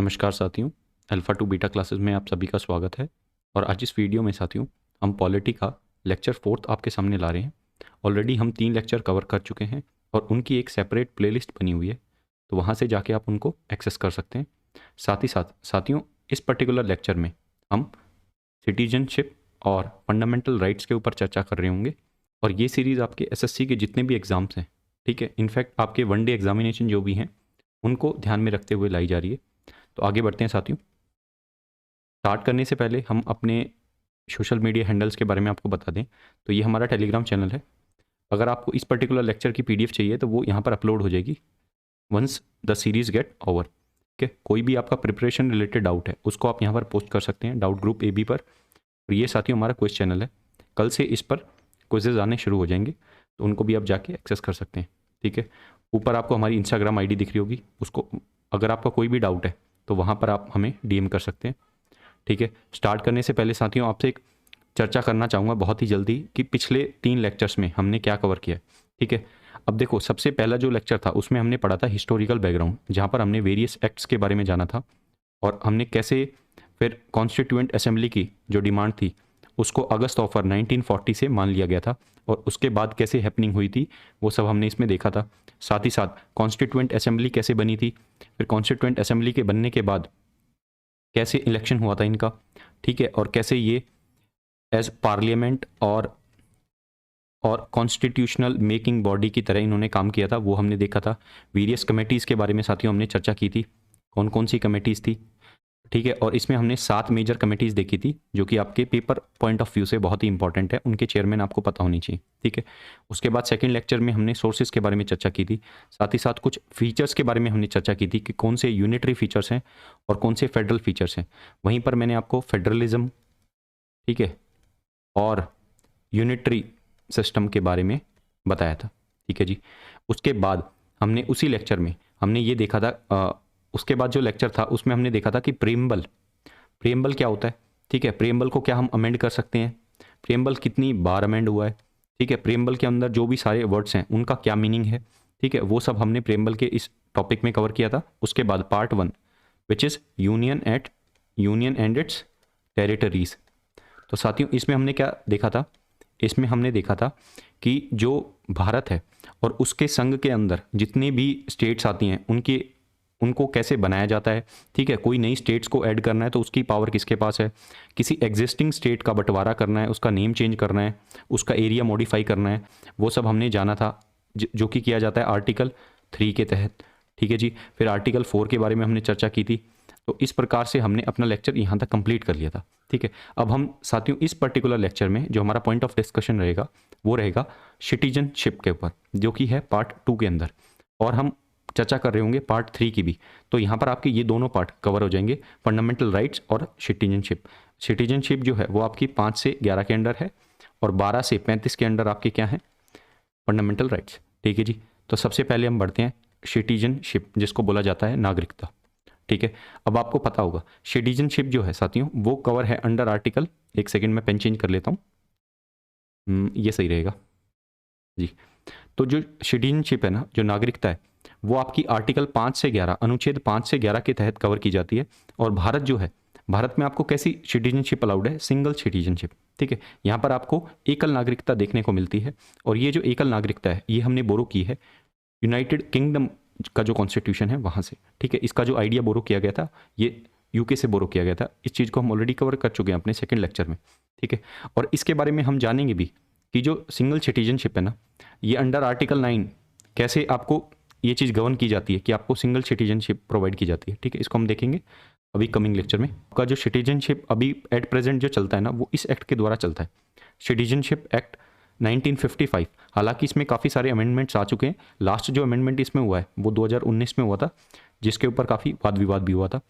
नमस्कार साथियों, alpha two beta classes में आप सभी का स्वागत है। और आज इस वीडियो में साथियों हम पॉलिटी का लेक्चर 4 आपके सामने ला रहे हैं। ऑलरेडी हम 3 लेक्चर कवर कर चुके हैं और उनकी एक सेपरेट प्लेलिस्ट बनी हुई है, तो वहाँ से जाके आप उनको एक्सेस कर सकते हैं। साथ ही साथ साथियों इस पर्टिकुलर लेक्चर में हम सिटीजनशिप और फंडामेंटल राइट्स के ऊपर चर्चा कर रहे होंगे। और ये सीरीज़ आपके एसएससी के जितने भी एग्ज़ाम्स हैं, ठीक है, इनफैक्ट आपके वनडे एग्जामिनेशन जो भी हैं उनको ध्यान में रखते हुए लाई जा रही है। तो आगे बढ़ते हैं साथियों। स्टार्ट करने से पहले हम अपने सोशल मीडिया हैंडल्स के बारे में आपको बता दें। तो ये हमारा टेलीग्राम चैनल है। अगर आपको इस पर्टिकुलर लेक्चर की पीडीएफ चाहिए तो वो यहाँ पर अपलोड हो जाएगी once the series get over. ठीक है, कोई भी आपका प्रिपरेशन रिलेटेड डाउट है उसको आप यहाँ पर पोस्ट कर सकते हैं डाउट ग्रुप एबी पर। और ये साथियों हमारा क्विज चैनल है, कल से इस पर क्विजेज आने शुरू हो जाएंगे, तो उनको भी आप जाके एक्सेस कर सकते हैं। ठीक है, ऊपर आपको हमारी इंस्टाग्राम आईडी दिख रही होगी, उसको अगर आपका कोई भी डाउट है तो वहाँ पर आप हमें डीएम कर सकते हैं। ठीक है, स्टार्ट करने से पहले साथियों आपसे एक चर्चा करना चाहूँगा बहुत ही जल्दी कि पिछले 3 लेक्चर्स में हमने क्या कवर किया है। ठीक है, अब देखो सबसे पहला जो लेक्चर था उसमें हमने पढ़ा था हिस्टोरिकल बैकग्राउंड, जहाँ पर हमने वेरियस एक्ट्स के बारे में जाना था और हमने कैसे फिर कॉन्स्टिट्यूएंट असेंबली की जो डिमांड थी उसको अगस्त ऑफर 1940 से मान लिया गया था और उसके बाद कैसे हैपनिंग हुई थी वो सब हमने इसमें देखा था। साथ ही साथ कॉन्स्टिट्यूएंट असेंबली कैसे बनी थी, फिर कॉन्स्टिट्यूएंट असेंबली के बनने के बाद कैसे इलेक्शन हुआ था इनका। ठीक है, और कैसे ये एज पार्लियामेंट और कॉन्स्टिट्यूशनल मेकिंग बॉडी की तरह इन्होंने काम किया था, वो हमने देखा था। वेरियस कमेटीज़ के बारे में साथियों हमने चर्चा की थी, कौन कौन सी कमेटीज़ थी। ठीक है, और इसमें हमने 7 मेजर कमेटीज़ देखी थी जो कि आपके पेपर पॉइंट ऑफ व्यू से बहुत ही इंपॉर्टेंट है, उनके चेयरमैन आपको पता होनी चाहिए। ठीक है, उसके बाद सेकंड लेक्चर में हमने सोर्सेज के बारे में चर्चा की थी, साथ ही साथ कुछ फीचर्स के बारे में हमने चर्चा की थी कि कौन से यूनिटरी फीचर्स हैं और कौन से फेडरल फीचर्स हैं। वहीं पर मैंने आपको फेडरलिज्म, ठीक है, और यूनिटरी सिस्टम के बारे में बताया था। ठीक है जी, उसके बाद हमने उसी लेक्चर में हमने ये देखा था, उसके बाद जो लेक्चर था उसमें हमने देखा था कि प्रेम्बल क्या होता है। ठीक है, प्रेम्बल को क्या हम अमेंड कर सकते हैं, प्रेम्बल कितनी बार अमेंड हुआ है। ठीक है, प्रेम्बल के अंदर जो भी सारे वर्ड्स हैं उनका क्या मीनिंग है। ठीक है, वो सब हमने प्रेम्बल के इस टॉपिक में कवर किया था। उसके बाद part 1 which is union and it's territories. तो साथियों इसमें हमने क्या देखा था, इसमें हमने देखा था कि जो भारत है और उसके संघ के अंदर जितने भी स्टेट्स आती हैं उनको कैसे बनाया जाता है। ठीक है, कोई नई स्टेट्स को ऐड करना है तो उसकी पावर किसके पास है, किसी एग्जिस्टिंग स्टेट का बंटवारा करना है, उसका नेम चेंज करना है, उसका एरिया मॉडिफाई करना है, वो सब हमने जाना था, जो कि किया जाता है आर्टिकल 3 के तहत। ठीक है जी, फिर आर्टिकल 4 के बारे में हमने चर्चा की थी। तो इस प्रकार से हमने अपना लेक्चर यहाँ तक कंप्लीट कर लिया था। ठीक है, अब हम साथियों इस पर्टिकुलर लेक्चर में जो हमारा पॉइंट ऑफ डिस्कशन रहेगा वो रहेगा सिटीजनशिप के ऊपर, जो कि है पार्ट 2 के अंदर, और हम चर्चा कर रहे होंगे पार्ट 3 की भी। तो यहाँ पर आपके ये दोनों पार्ट कवर हो जाएंगे, फंडामेंटल राइट्स और सिटीजनशिप। सिटीजनशिप जो है वो आपकी 5 से 11 के अंडर है और 12 से 35 के अंडर आपके क्या हैं, फंडामेंटल राइट्स। ठीक है जी, तो सबसे पहले हम बढ़ते हैं सिटीजनशिप, जिसको बोला जाता है नागरिकता। ठीक है, अब आपको पता होगा सिटीजनशिप जो है साथियों वो कवर है अंडर आर्टिकल, एक सेकेंड में पेन चेंज कर लेता हूँ, ये सही रहेगा जी। तो जो सिटीजनशिप है ना, जो नागरिकता है, वो आपकी आर्टिकल 5 से 11, अनुच्छेद 5 से 11 के तहत कवर की जाती है। और भारत जो है, भारत में आपको कैसी सिटीजनशिप अलाउड है, सिंगल सिटीजनशिप। ठीक है, यहाँ पर आपको एकल नागरिकता देखने को मिलती है। और ये जो एकल नागरिकता है ये हमने बोरो की है यूनाइटेड किंगडम का जो कॉन्स्टिट्यूशन है वहाँ से। ठीक है, इसका जो आइडिया बोरो किया गया था ये यूके से बोरो किया गया था। इस चीज़ को हम ऑलरेडी कवर कर चुके हैं अपने सेकेंड लेक्चर में। ठीक है, और इसके बारे में हम जानेंगे भी कि जो सिंगल सिटीजनशिप है ना, ये अंडर आर्टिकल 9 कैसे आपको ये चीज़ गवर्न की जाती है कि आपको सिंगल सिटीजनशिप प्रोवाइड की जाती है। ठीक है, इसको हम देखेंगे अभी कमिंग लेक्चर में। आपका जो सिटीजनशिप अभी एट प्रेजेंट जो चलता है ना, वो इस एक्ट के द्वारा चलता है, सिटीजनशिप एक्ट 1955। हालांकि इसमें काफ़ी सारे अमेंडमेंट्स आ चुके हैं। लास्ट जो अमेंडमेंट इसमें हुआ है वो 2019 में हुआ था, जिसके ऊपर काफ़ी वाद विवाद भी हुआ था।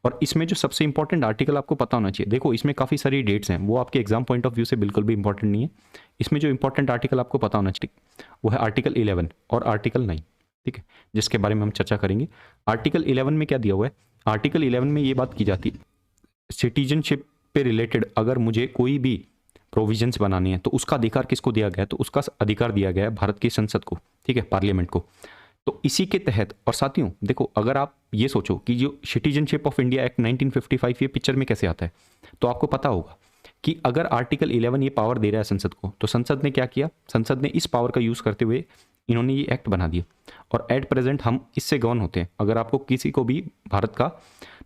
और इसमें जो सबसे इंपॉर्टेंट आर्टिकल आपको पता होना चाहिए, देखो इसमें काफ़ी सारी डेट्स हैं, वो आपके एग्जाम पॉइंट ऑफ व्यू से बिल्कुल भी इंपॉर्टेंट नहीं है। इसमें जो इंपॉर्टेंट आर्टिकल आपको पता होना चाहिए वो है आर्टिकल 11 और आर्टिकल 9। ठीक है, जिसके बारे में हम चर्चा करेंगे। आर्टिकल 11 में क्या दिया हुआ है, आर्टिकल 11 में ये बात की जाती है सिटीजनशिप पे रिलेटेड अगर मुझे कोई भी प्रोविजंस बनानी है तो उसका अधिकार किसको दिया गया है, तो उसका अधिकार दिया गया है भारत की संसद को। ठीक है, पार्लियामेंट को। तो इसी के तहत, और साथियों देखो, अगर आप ये सोचो कि जो सिटीजनशिप ऑफ इंडिया एक्ट 1955 ये पिक्चर में कैसे आता है, तो आपको पता होगा कि अगर आर्टिकल 11 ये पावर दे रहा है संसद को, तो संसद ने क्या किया, संसद ने इस पावर का यूज़ करते हुए इन्होंने ये एक्ट बना दिया, और एट प्रेजेंट हम इससे गवर्न होते हैं। अगर आपको किसी को भी भारत का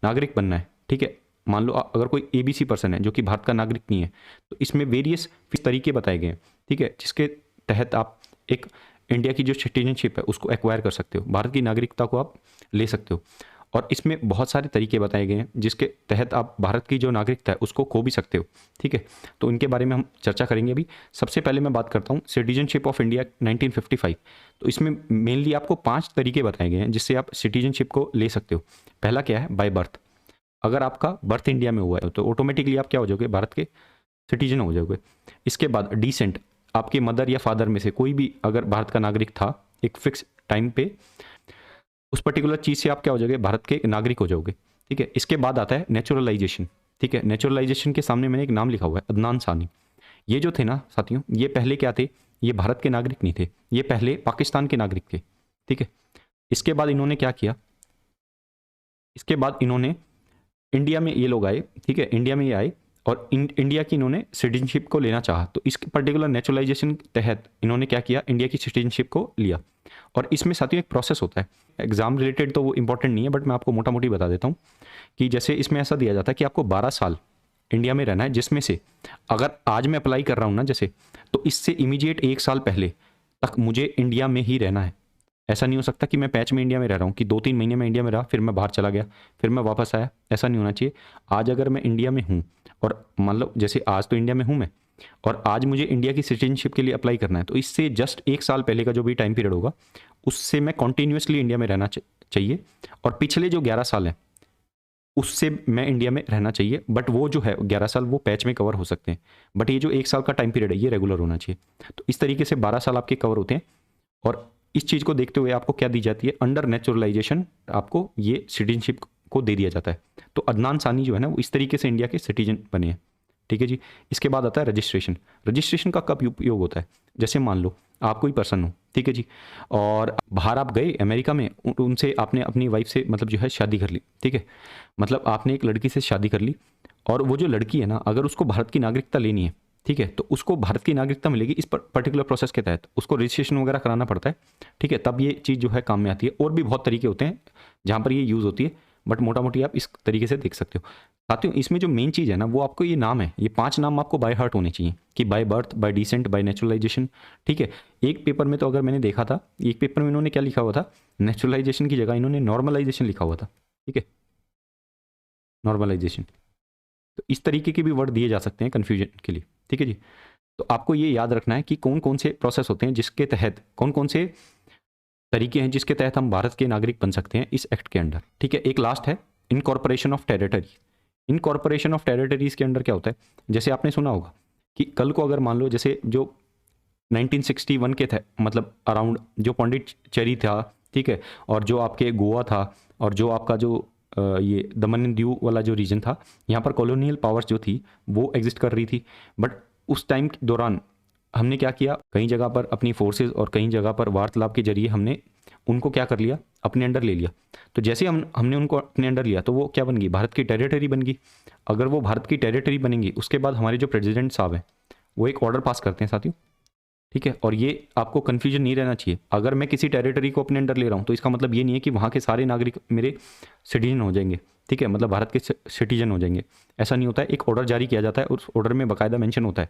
नागरिक बनना है, ठीक है, मान लो अगर कोई ABC पर्सन है जो कि भारत का नागरिक नहीं है, तो इसमें वेरियस तरीके बताए गए हैं, ठीक है, जिसके तहत आप एक इंडिया की जो सिटीजनशिप है उसको एक्वायर कर सकते हो, भारत की नागरिकता को आप ले सकते हो। और इसमें बहुत सारे तरीके बताए गए हैं जिसके तहत आप भारत की जो नागरिकता है उसको खो भी सकते हो, ठीक है। तो इनके बारे में हम चर्चा करेंगे अभी। सबसे पहले मैं बात करता हूँ सिटीजनशिप ऑफ इंडिया 1955। तो इसमें मेनली आपको 5 तरीके बताए गए हैं जिससे आप सिटीजनशिप को ले सकते हो। पहला क्या है, बाय बर्थ। अगर आपका बर्थ इंडिया में हुआ है तो ऑटोमेटिकली आप क्या हो जाओगे, भारत के सिटीजन हो जाओगे। इसके बाद डिसेंट, आपके मदर या फादर में से कोई भी अगर भारत का नागरिक था एक फिक्स टाइम पे, उस पर्टिकुलर चीज़ से आप क्या हो जाओगे, भारत के नागरिक हो जाओगे, ठीक है। इसके बाद आता है नेचुरलाइजेशन, ठीक है। नेचुरलाइजेशन के सामने मैंने एक नाम लिखा हुआ है, अदनान सानी। ये जो थे ना साथियों, ये पहले क्या थे, ये भारत के नागरिक नहीं थे, ये पहले पाकिस्तान के नागरिक थे, ठीक है। इसके बाद इन्होंने क्या किया, इसके बाद इन्होंने इंडिया में ये लोग आए, ठीक है, इंडिया में ये आए और इंडिया की इन्होंने सिटीजनशिप को लेना चाहा। तो इस पर्टिकुलर नेचुरलाइजेशन के तहत इन्होंने क्या किया, इंडिया की सिटीजनशिप को लिया। और इसमें साथियों एक प्रोसेस होता है, एग्जाम रिलेटेड तो वो इंपॉर्टेंट नहीं है, बट मैं आपको मोटा मोटी बता देता हूँ कि जैसे इसमें ऐसा दिया जाता है कि आपको 12 साल इंडिया में रहना है, जिसमें से अगर आज मैं अप्लाई कर रहा हूँ ना जैसे, तो इससे इमीडिएट 1 साल पहले तक मुझे इंडिया में ही रहना है। ऐसा नहीं हो सकता कि मैं पैच में इंडिया में रह रहा हूँ, कि 2-3 महीने में इंडिया में रहा, फिर मैं बाहर चला गया, फिर मैं वापस आया। ऐसा नहीं होना चाहिए। आज अगर मैं इंडिया में हूँ और मान लो जैसे आज तो इंडिया में हूँ मैं, और आज मुझे इंडिया की सिटीजनशिप के लिए अप्लाई करना है, तो इससे जस्ट 1 साल पहले का जो भी टाइम पीरियड होगा उससे मैं कॉन्टीन्यूसली इंडिया में रहना चाहिए। और पिछले जो 11 साल हैं उससे मैं इंडिया में रहना चाहिए। बट वो जो है 11 साल वो पैच में कवर हो सकते हैं, बट ये जो 1 साल का टाइम पीरियड है ये रेगुलर होना चाहिए। तो इस तरीके से 12 साल आपके कवर होते हैं। और इस चीज़ को देखते हुए आपको क्या दी जाती है, अंडर नेचुरलाइजेशन आपको ये सिटीजनशिप को दे दिया जाता है। तो अदनान सानी जो है ना वो इस तरीके से इंडिया के सिटीजन बने हैं, ठीक है जी। इसके बाद आता है रजिस्ट्रेशन। रजिस्ट्रेशन का कब उपयोग होता है, जैसे मान लो आप कोई पर्सन हो, ठीक है जी, और बाहर आप गए अमेरिका में, उनसे आपने अपनी वाइफ से मतलब जो है शादी कर ली, ठीक है, मतलब आपने एक लड़की से शादी कर ली, और वो जो लड़की है ना अगर उसको भारत की नागरिकता लेनी है, ठीक है, तो उसको भारत की नागरिकता मिलेगी इस पर्टिकुलर प्रोसेस के तहत। उसको रजिस्ट्रेशन वगैरह कराना पड़ता है, ठीक है, तब ये चीज़ जो है काम में आती है। और भी बहुत तरीके होते हैं जहाँ पर ये यूज़ होती है, बट मोटा मोटी आप इस तरीके से देख सकते हो। साथियों इसमें जो मेन चीज़ है ना वो आपको ये नाम है, ये 5 नाम आपको बाय हार्ट होने चाहिए, कि by birth, bye decent, bye naturalisation, ठीक है। एक पेपर में तो अगर मैंने देखा था, एक पेपर में इन्होंने क्या लिखा हुआ था, नेचुरलाइजेशन की जगह इन्होंने नॉर्मलाइजेशन लिखा हुआ था, ठीक है, नॉर्मलाइजेशन। तो इस तरीके के भी वर्ड दिए जा सकते हैं कन्फ्यूजन के लिए, ठीक है जी। तो आपको ये याद रखना है कि कौन कौन से प्रोसेस होते हैं जिसके तहत, कौन कौन से तरीके हैं जिसके तहत हम भारत के नागरिक बन सकते हैं इस एक्ट के अंडर, ठीक है। एक लास्ट है incorporation of territory. Incorporation of territories के अंडर क्या होता है, जैसे आपने सुना होगा कि कल को अगर मान लो जैसे जो 1961 के थे, मतलब अराउंड जो पौंडीचेरी था, ठीक है, और जो आपके गोवा था, और जो आपका जो ये दमन एंड दीव वाला जो रीजन था, यहाँ पर कॉलोनियल पावर्स जो थी वो एग्जिस्ट कर रही थी। बट उस टाइम के दौरान हमने क्या किया, कई जगह पर अपनी फोर्सेस और कई जगह पर वार्तालाप के जरिए हमने उनको क्या कर लिया, अपने अंडर ले लिया। तो जैसे हमने उनको अपने अंडर लिया तो वो क्या बन गई, भारत की टेरिटरी बन गई। अगर वो भारत की टेरिटरी बनेंगी, उसके बाद हमारे जो प्रेसिडेंट साहब हैं वो एक ऑर्डर पास करते हैं साथियों, ठीक है। और ये आपको कन्फ्यूजन नहीं रहना चाहिए, अगर मैं किसी टेरिटरी को अपने अंडर ले रहा हूँ तो इसका मतलब ये नहीं है कि वहाँ के सारे नागरिक मेरे सिटीजन हो जाएंगे, ठीक है, मतलब भारत के सिटीजन हो जाएंगे। ऐसा नहीं होता है। एक ऑर्डर जारी किया जाता है, उस ऑर्डर में बाकायदा मेंशन होता है,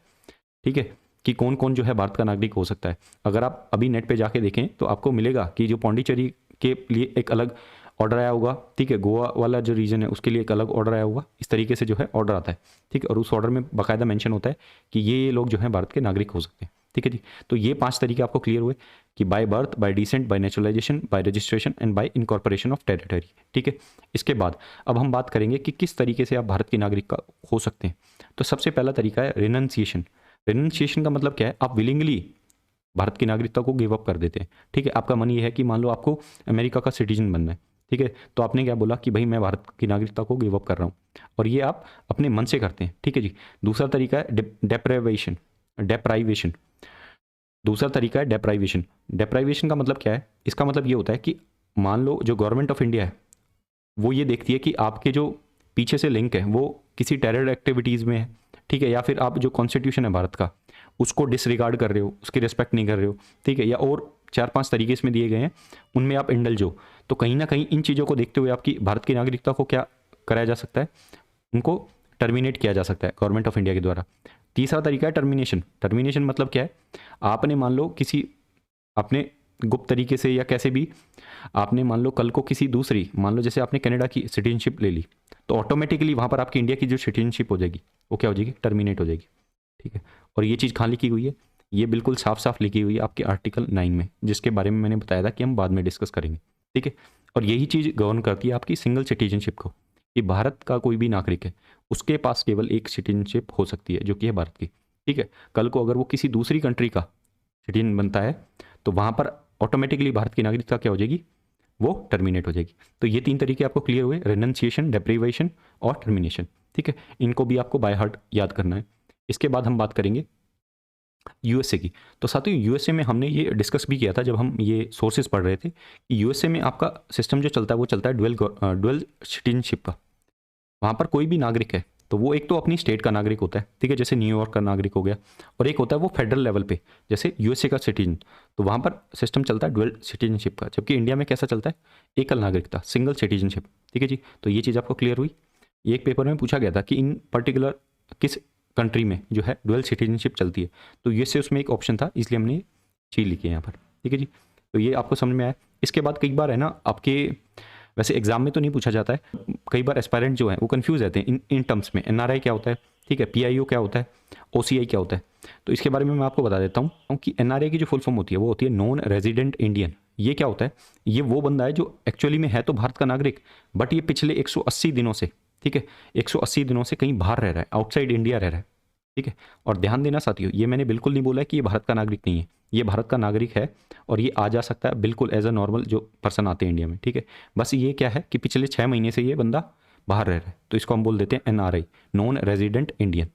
ठीक है, कि कौन कौन जो है भारत का नागरिक हो सकता है। अगर आप अभी नेट पे जाके देखें तो आपको मिलेगा कि जो पौंडीचेरी के लिए एक अलग ऑर्डर आया होगा, ठीक है, गोवा वाला जो रीजन है उसके लिए एक अलग ऑर्डर आया होगा। इस तरीके से जो है ऑर्डर आता है, ठीक है, और उस ऑर्डर में बाकायदा मेंशन होता है कि ये लोग जो हैं भारत के नागरिक हो सकते हैं, ठीक है जी। तो ये 5 तरीके आपको क्लियर हुए कि by birth, bye decent, bye naturalisation, bye registration and bye incorporation of territory, ठीक है। इसके बाद अब हम बात करेंगे कि किस तरीके से आप भारत के नागरिक का हो सकते हैं। तो सबसे पहला तरीका है रिनंसिएशन। रिनंसिएशन का मतलब क्या है, आप विलिंगली भारत की नागरिकता को गिव अप कर देते हैं, ठीक है। आपका मन ये है कि मान लो आपको अमेरिका का सिटीजन बनना है, ठीक है, तो आपने क्या बोला कि भाई मैं भारत की नागरिकता को गिव अप कर रहा हूँ, और ये आप अपने मन से करते हैं, ठीक है जी। दूसरा तरीका है डेप्राइवेशन। दूसरा तरीका है डेप्राइवेशन। डेप्राइवेशन का मतलब क्या है? इसका मतलब ये होता है कि मान लो जो गवर्नमेंट ऑफ इंडिया है वो ये देखती है कि आपके जो पीछे से लिंक है वो किसी टेरर एक्टिविटीज़ में है, ठीक है, या फिर आप जो कॉन्स्टिट्यूशन है भारत का उसको डिसरिगार्ड कर रहे हो, उसकी रिस्पेक्ट नहीं कर रहे हो, ठीक है, या और 4-5 तरीके इसमें दिए गए हैं, उनमें आप इंडल्ज हो, तो कहीं ना कहीं इन चीज़ों को देखते हुए आपकी भारत की नागरिकता को क्या कराया जा सकता है? उनको टर्मिनेट किया जा सकता है गवर्नमेंट ऑफ इंडिया के द्वारा। तीसरा तरीका है टर्मिनेशन। टर्मिनेशन मतलब क्या है? आपने मान लो किसी अपने गुप्त तरीके से या कैसे भी आपने मान लो कल को किसी दूसरी, मान लो जैसे आपने कनाडा की सिटीजनशिप ले ली, तो ऑटोमेटिकली वहाँ पर आपकी इंडिया की जो सिटीजनशिप हो जाएगी वो क्या हो जाएगी? टर्मिनेट हो जाएगी, ठीक है। और ये चीज़ कहाँ लिखी हुई है? ये बिल्कुल साफ साफ लिखी हुई है आपके आर्टिकल 9 में, जिसके बारे में मैंने बताया था कि हम बाद में डिस्कस करेंगे, ठीक है। और यही चीज़ गवर्न करती है आपकी सिंगल सिटीजनशिप को, कि भारत का कोई भी नागरिक है उसके पास केवल एक सिटीजनशिप हो सकती है जो कि है भारत की, ठीक है। कल को अगर वो किसी दूसरी कंट्री का सिटीजन बनता है तो वहाँ पर ऑटोमेटिकली भारत की नागरिकता क्या हो जाएगी? वो टर्मिनेट हो जाएगी। तो ये 3 तरीके आपको क्लियर हुए, रेनंसिएशन, डेप्रिवेशन और टर्मिनेशन, ठीक है। इनको भी आपको बाय हार्ट याद करना है। इसके बाद हम बात करेंगे यूएसए की। तो साथियों यूएसए में हमने ये डिस्कस भी किया था जब हम ये सोर्सेज पढ़ रहे थे कि यूएसए में आपका सिस्टम जो चलता है वो चलता है ड्वेल सिटीजनशिप का। वहाँ पर कोई भी नागरिक है तो वो एक तो अपनी स्टेट का नागरिक होता है, ठीक है, जैसे न्यूयॉर्क का नागरिक हो गया, और एक होता है वो फेडरल लेवल पे जैसे यूएसए का सिटीजन। तो वहाँ पर सिस्टम चलता है ड्वेल सिटीजनशिप का, जबकि इंडिया में कैसा चलता है? एकल नागरिकता, सिंगल सिटीजनशिप, ठीक है जी। तो ये चीज़ आपको क्लियर हुई। ये एक पेपर में पूछा गया था कि इन पर्टिकुलर किस कंट्री में जो है ड्वेल सिटीजनशिप चलती है, तो यूएसए उसमें एक ऑप्शन था, इसलिए हमने चीज लिखी है यहाँ पर, ठीक है जी। तो ये आपको समझ में आया। इसके बाद कई बार है ना आपके, वैसे एग्जाम में तो नहीं पूछा जाता है, कई बार एस्पायरेंट जो है वो कंफ्यूज रहते हैं इन टर्म्स में। एनआरआई क्या होता है, ठीक है, पीआईओ क्या होता है, ओसीआई क्या होता है। तो इसके बारे में मैं आपको बता देता हूँ कि एनआरआई की जो फुल फॉर्म होती है वो होती है नॉन रेजिडेंट इंडियन। ये क्या होता है? ये वो बंदा है जो एक्चुअली में है तो भारत का नागरिक, बट ये पिछले 180 दिनों से, ठीक है, 180 दिनों से कहीं बाहर रह रहा है, आउटसाइड इंडिया रह रहा है, ठीक है। और ध्यान देना साथियों, ये मैंने बिल्कुल नहीं बोला है कि ये भारत का नागरिक नहीं है, ये भारत का नागरिक है और ये आ जा सकता है बिल्कुल एज अ नॉर्मल जो पर्सन आते हैं इंडिया में, ठीक है। बस ये क्या है कि पिछले 6 महीने से ये बंदा बाहर रह रहा है, तो इसको हम बोल देते हैं एनआरआई, नॉन रेजिडेंट इंडियन।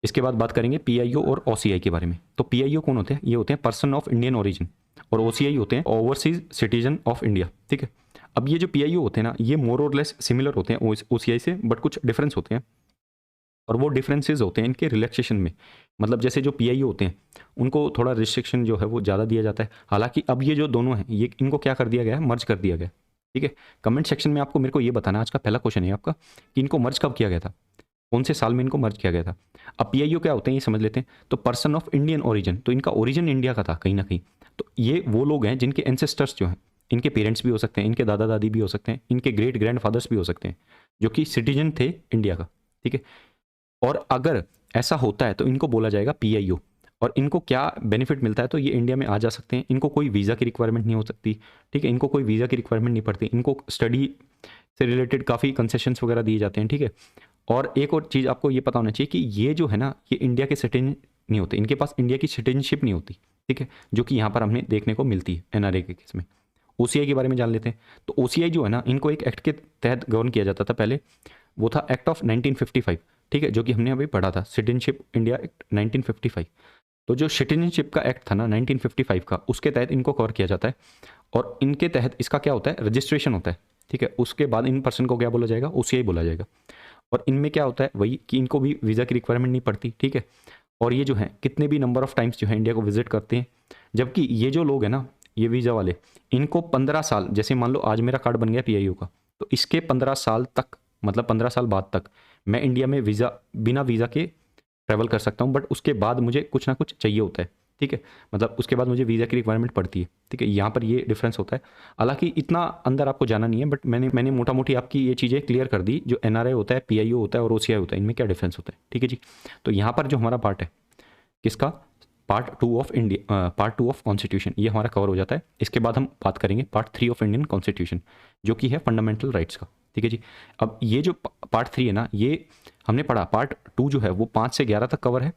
इसके बाद बात करेंगे पीआईओ और ओसीआई के बारे में। तो पीआईओ कौन होते हैं? ये होते हैं पर्सन ऑफ इंडियन ओरिजिन, और ओसीआई होते हैं ओवरसीज सिटीजन ऑफ इंडिया, ठीक है। अब ये जो पीआईओ होते हैं ना, ये मोर और लेस सिमिलर होते हैं ओसीआई से, बट कुछ डिफरेंस होते हैं, और वो डिफरेंसेस होते हैं इनके रिलैक्सेशन में। मतलब जैसे जो पीआईओ होते हैं उनको थोड़ा रिस्ट्रिक्शन जो है वो ज़्यादा दिया जाता है। हालांकि अब ये जो दोनों हैं ये इनको क्या कर दिया गया है? मर्ज कर दिया गया, ठीक है। कमेंट सेक्शन में आपको मेरे को ये बताना, आज का पहला क्वेश्चन है आपका, कि इनको मर्ज कब किया गया था, कौन से साल में इनको मर्ज किया गया था। अब पीआईओ क्या होते हैं ये समझ लेते हैं। तो पर्सन ऑफ इंडियन ओरिजिन, तो इनका ओरिजिन इंडिया का था कहीं ना कहीं। तो ये वो लोग हैं जिनके एंसेस्टर्स जो हैं, इनके पेरेंट्स भी हो सकते हैं, इनके दादा दादी भी हो सकते हैं, इनके ग्रेट ग्रैंड फादर्स भी हो सकते हैं, जो कि सिटीजन थे इंडिया का, ठीक है। और अगर ऐसा होता है तो इनको बोला जाएगा पीआईओ। और इनको क्या बेनिफिट मिलता है? तो ये इंडिया में आ जा सकते हैं, इनको कोई वीज़ा की रिक्वायरमेंट नहीं हो सकती, ठीक है, इनको कोई वीज़ा की रिक्वायरमेंट नहीं पड़ती, इनको स्टडी से रिलेटेड काफ़ी कंसेशंस वगैरह दिए जाते हैं, ठीक है। और एक और चीज़ आपको ये पता होना चाहिए कि ये जो है ना, ये इंडिया के सिटीजन नहीं होते, इनके पास इंडिया की सिटीजनशिप नहीं होती, ठीक है, जो कि यहाँ पर हमें देखने को मिलती है एनआरए के केस में। ओसीआई के बारे में जान लेते हैं। तो ओसीआई जो है ना, इनको एक एक्ट के तहत गवर्न किया जाता था पहले, वो था एक्ट ऑफ 1955, ठीक है, जो कि हमने अभी पढ़ा था, सिटीजनशिप इंडिया एक्ट 1955। तो जो सिटीजनशिप का एक्ट था ना 1955 का, उसके तहत इनको कवर किया जाता है, और इनके तहत इसका क्या होता है? रजिस्ट्रेशन होता है, ठीक है। उसके बाद इन पर्सन को क्या बोला जाएगा? ओसीआई बोला जाएगा। और इनमें क्या होता है? वही कि इनको भी वीज़ा की रिक्वायरमेंट नहीं पड़ती, ठीक है। और ये जो है कितने भी नंबर ऑफ टाइम्स जो है इंडिया को विजिट करते हैं। जबकि ये जो लोग हैं ना, ये वीज़ा वाले, इनको 15 साल, जैसे मान लो आज मेरा कार्ड बन गया पीआईओ का, तो इसके 15 साल तक, मतलब 15 साल बाद तक मैं इंडिया में वीज़ा, बिना वीज़ा के ट्रैवल कर सकता हूँ। बट उसके बाद मुझे कुछ ना कुछ चाहिए होता है, ठीक है, मतलब उसके बाद मुझे वीज़ा की रिक्वायरमेंट पड़ती है, ठीक है। यहाँ पर ये डिफरेंस होता है। हालांकि इतना अंदर आपको जाना नहीं है, बट मैंने मोटा मोटी आपकी ये चीज़ें क्लियर कर दी, जो एनआरआई होता है, पीआईओ होता है और ओसीआई होता है, इनमें क्या डिफरेंस होता है, ठीक है जी। तो यहाँ पर जो हमारा पार्ट है किसका? Part 2 of India, part 2 of constitution, ये हमारा कवर हो जाता है। इसके बाद हम बात करेंगे पार्ट 3 ऑफ इंडियन कॉन्स्टिट्यूशन, जो कि है फंडामेंटल राइट्स का, ठीक है जी। अब ये जो पार्ट 3 है ना, ये हमने पढ़ा। पार्ट 2 जो है वो 5 से 11 तक कवर है,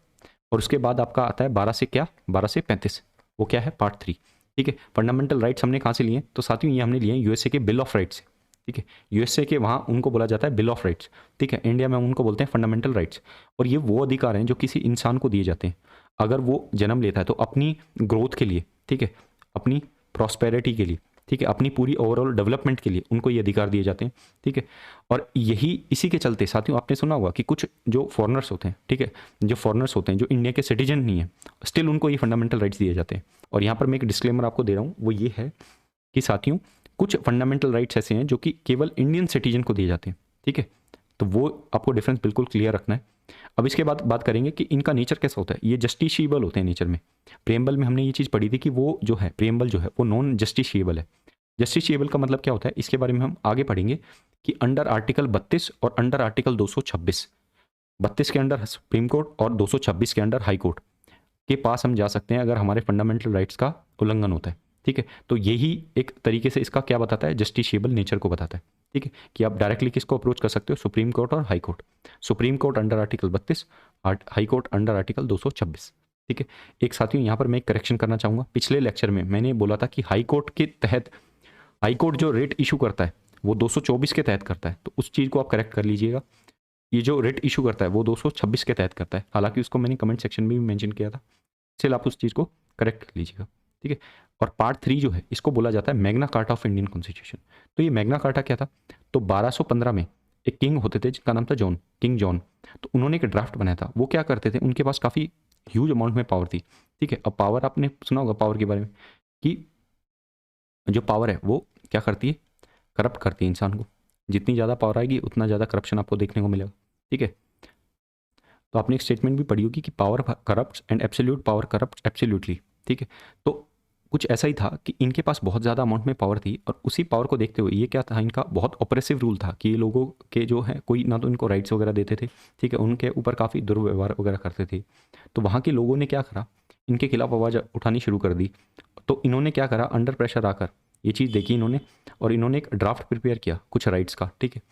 और उसके बाद आपका आता है 12 से क्या, 12 से 35, वो क्या है? पार्ट 3, ठीक है। फंडामेंटल राइट्स हमने कहाँ से लिए? तो साथियों ये हमने लिए यूएसए के बिल ऑफ राइट्स से, ठीक है। यूएसए के वहाँ उनको बोला जाता है बिल ऑफ राइट्स, ठीक है। इंडिया में उनको बोलते हैं फंडामेंटल राइट्स। और ये वो अधिकार हैं जो किसी इंसान को दिए जाते हैं। अगर वो जन्म लेता है तो अपनी ग्रोथ के लिए, ठीक है, अपनी प्रॉस्पेरिटी के लिए, ठीक है, अपनी पूरी ओवरऑल डेवलपमेंट के लिए उनको ये अधिकार दिए जाते हैं, ठीक है। और यही इसी के चलते साथियों आपने सुना होगा कि कुछ जो फॉरेनर्स होते हैं, ठीक है, जो फॉरेनर्स होते हैं जो इंडिया के सिटीजन नहीं है, स्टिल उनको ये फंडामेंटल राइट्स दिए जाते हैं। और यहाँ पर मैं एक डिस्क्लेमर आपको दे रहा हूँ, वो ये है कि साथियों कुछ फंडामेंटल राइट्स ऐसे हैं जो कि केवल इंडियन सिटीजन को दिए जाते हैं, ठीक है। तो वो आपको डिफरेंस बिल्कुल क्लियर रखना है। अब इसके बाद बात करेंगे कि इनका नेचर कैसा होता है। ये जस्टिशिएबल होते हैं नेचर में। प्रेम्बल में हमने ये चीज़ पढ़ी थी कि वो जो है प्रेम्बल जो है वो नॉन जस्टिशिएबल है। जस्टिशिएबल का मतलब क्या होता है, इसके बारे में हम आगे पढ़ेंगे कि अंडर आर्टिकल 32 और अंडर आर्टिकल 226, 32 के अंडर सुप्रीम कोर्ट और 226 के अंडर हाई कोर्ट के पास हम जा सकते हैं अगर हमारे फंडामेंटल राइट्स का उल्लंघन होता है, ठीक है। तो यही एक तरीके से इसका क्या बताता है, जस्टिशिएबल नेचर को बताता है, ठीक है, कि आप डायरेक्टली किसको अप्रोच कर सकते हो, सुप्रीम कोर्ट और high court. Supreme court under article 32, high court under article 226, ठीक है। एक साथियों यहाँ पर मैं एक करेक्शन करना चाहूँगा। पिछले लेक्चर में मैंने बोला था कि हाई कोर्ट के तहत हाई कोर्ट जो रेट इशू करता है वो 224 के तहत करता है, तो उस चीज़ को आप करेक्ट कर लीजिएगा। ये जो रेट इशू करता है वो 226 के तहत करता है, हालांकि उसको मैंने कमेंट सेक्शन में भी मेंशन किया था, चल आप उस चीज़ को करेक्ट कर लीजिएगा, ठीक है। और पार्ट 3 जो है इसको बोला जाता है Magna carta of Indian constitution. तो ये मैग्ना कार्टा क्या था, तो 1215 में एक किंग होते थे जिनका नाम था जॉन, किंग जॉन। तो उन्होंने एक ड्राफ्ट बनाया था। वो क्या करते थे, उनके पास काफ़ी ह्यूज अमाउंट में पावर थी, ठीक है। अब पावर आपने सुना होगा पावर के बारे में कि जो पावर है वो क्या करती है, करप्ट करती है इंसान को। जितनी ज़्यादा पावर आएगी उतना ज़्यादा करप्शन आपको देखने को मिलेगा, ठीक है। तो आपने एक स्टेटमेंट भी पढ़ी होगी कि power corrupt and absolute power corrupt absolutely, ठीक है। तो कुछ ऐसा ही था कि इनके पास बहुत ज़्यादा अमाउंट में पावर थी और उसी पावर को देखते हुए ये क्या था, इनका बहुत ऑपरेसिव रूल था कि ये लोगों के जो है कोई ना तो इनको राइट्स वगैरह देते थे, ठीक है, उनके ऊपर काफ़ी दुर्व्यवहार वगैरह करते थे। तो वहाँ के लोगों ने क्या करा, इनके खिलाफ आवाज़ उठानी शुरू कर दी। तो इन्होंने क्या करा, अंडर प्रेशर आकर ये चीज़ देखी इन्होंने और इन्होंने एक ड्राफ्ट प्रिपेयर किया कुछ राइट्स का, ठीक है।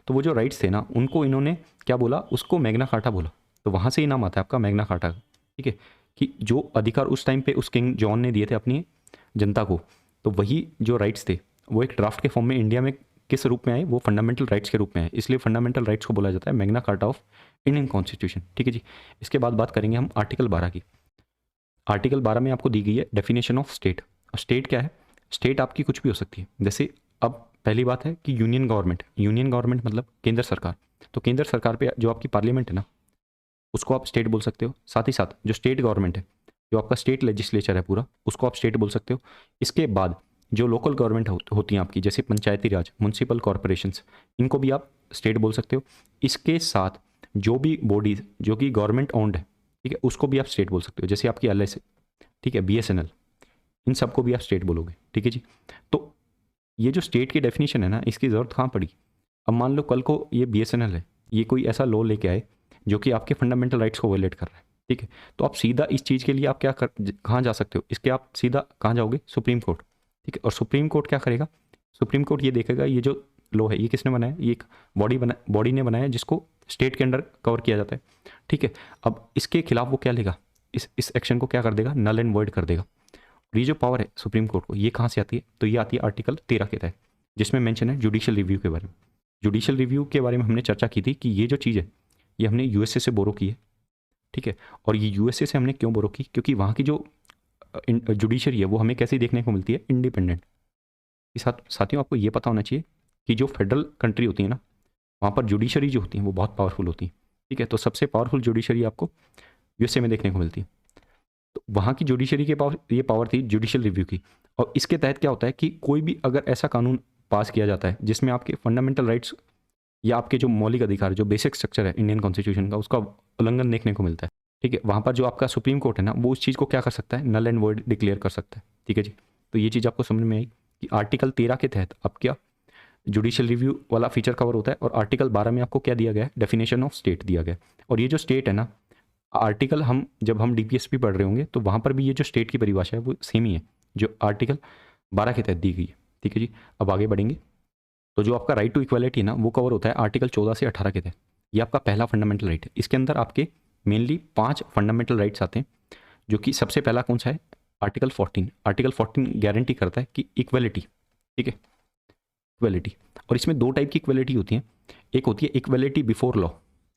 तो वो जो राइट्स थे ना उनको इन्होंने क्या बोला, उसको मैग्ना कार्टा बोला। तो वहाँ से ही नाम आता है आपका मैग्ना कार्टा, ठीक है, कि जो अधिकार उस टाइम पे उस किंग जॉन ने दिए थे अपनी जनता को, तो वही जो राइट्स थे वो एक ड्राफ्ट के फॉर्म में इंडिया में किस रूप में आए, वो फंडामेंटल राइट्स के रूप में आए। इसलिए फंडामेंटल राइट्स को बोला जाता है Magna carta of Indian constitution, ठीक है जी। इसके बाद बात करेंगे हम आर्टिकल 12 की। आर्टिकल 12 में आपको दी गई है डेफिनेशन ऑफ स्टेट। स्टेट क्या है, स्टेट आपकी कुछ भी हो सकती है। जैसे अब पहली बात है कि यूनियन गवर्नमेंट, यूनियन गवर्नमेंट मतलब केंद्र सरकार। तो केंद्र सरकार पे जो आपकी पार्लियामेंट है ना उसको आप स्टेट बोल सकते हो। साथ ही साथ जो स्टेट गवर्नमेंट है, जो आपका स्टेट लेजिस्लेचर है पूरा, उसको आप स्टेट बोल सकते हो। इसके बाद जो लोकल गवर्नमेंट होती हैं आपकी, जैसे पंचायती राज, म्यूनसिपल कॉरपोरेशंस, इनको भी आप स्टेट बोल सकते हो। इसके साथ जो भी बॉडीज जो कि गवर्नमेंट ओन्ड है, ठीक है, उसको भी आप स्टेट बोल सकते हो। जैसे आपकी LIC, ठीक है, BSNL, इन सबको भी आप स्टेट बोलोगे, ठीक है जी। तो ये जो स्टेट की डेफिनेशन है ना, इसकी ज़रूरत कहाँ पड़ी। अब मान लो कल को ये BSNL है, ये कोई ऐसा लॉ लेके आए जो कि आपके फंडामेंटल राइट्स को वायलेट कर रहा है, ठीक है, तो आप सीधा इस चीज़ के लिए आप क्या कर कहाँ जा सकते हो, इसके आप सीधा कहाँ जाओगे, सुप्रीम कोर्ट, ठीक है। और सुप्रीम कोर्ट क्या करेगा, सुप्रीम कोर्ट ये देखेगा ये जो लॉ है ये किसने बनाया, ये एक बॉडी ने बनाया जिसको स्टेट के अंडर कवर किया जाता है, ठीक है। अब इसके खिलाफ वो क्या लेगा, इस एक्शन को क्या कर देगा, नल एंड वॉइड कर देगा। और ये जो पावर है सुप्रीम कोर्ट को, ये कहाँ से आती है, तो ये आती है आर्टिकल 13 के तहत, जिसमें मेंशन है जुडिशियल रिव्यू के बारे में। जुडिशियल रिव्यू के बारे में हमने चर्चा की थी कि ये जो चीज़ है ये हमने USA से बोरो की है, ठीक है। और ये USA से हमने क्यों बोरो की, क्योंकि वहाँ की जो जुडिशरी है वो हमें कैसे देखने को मिलती है, इंडिपेंडेंट। इस साथियों आपको ये पता होना चाहिए कि जो फेडरल कंट्री होती है ना वहाँ पर जुडिशरी जो होती है वो बहुत पावरफुल होती है, ठीक है। तो सबसे पावरफुल जुडिशरी आपको USA में देखने को मिलती है। तो वहाँ की जुडिशरी के पास ये पावर थी जुडिशियल रिव्यू की। और इसके तहत क्या होता है कि कोई भी अगर ऐसा कानून पास किया जाता है जिसमें आपके फंडामेंटल राइट्स या आपके जो मौलिक अधिकार, जो बेसिक स्ट्रक्चर है इंडियन कॉन्स्टिट्यूशन का, उसका उल्लंघन देखने को मिलता है, ठीक है, वहाँ पर जो आपका सुप्रीम कोर्ट है ना वो उस चीज़ को क्या कर सकता है, नल एंड वॉइड डिक्लेयर कर सकता है, ठीक है जी। तो ये चीज़ आपको समझ में आई कि आर्टिकल 13 के तहत अब क्या जुडिशियल रिव्यू वाला फीचर कवर होता है। और आर्टिकल 12 में आपको क्या दिया गया है, डेफिनेशन ऑफ स्टेट दिया गया है। और ये जो स्टेट है ना, आर्टिकल हम जब हम DPSP पढ़ रहे होंगे तो वहाँ पर भी ये जो स्टेट की परिभाषा है वो सेम ही है जो आर्टिकल 12 के तहत दी गई है, ठीक है जी। अब आगे बढ़ेंगे। तो जो आपका राइट टू इक्वालिटी है ना वो कवर होता है आर्टिकल 14 से 18 के तहत। ये आपका पहला फंडामेंटल राइट है। इसके अंदर आपके मेनली 5 फंडामेंटल राइट्स आते हैं, जो कि सबसे पहला कौन सा है, आर्टिकल 14। आर्टिकल 14 गारंटी करता है कि इक्वलिटी, ठीक है, इक्वलिटी। और इसमें 2 टाइप की इक्वलिटी होती है, एक होती है इक्वलिटी बिफोर लॉ,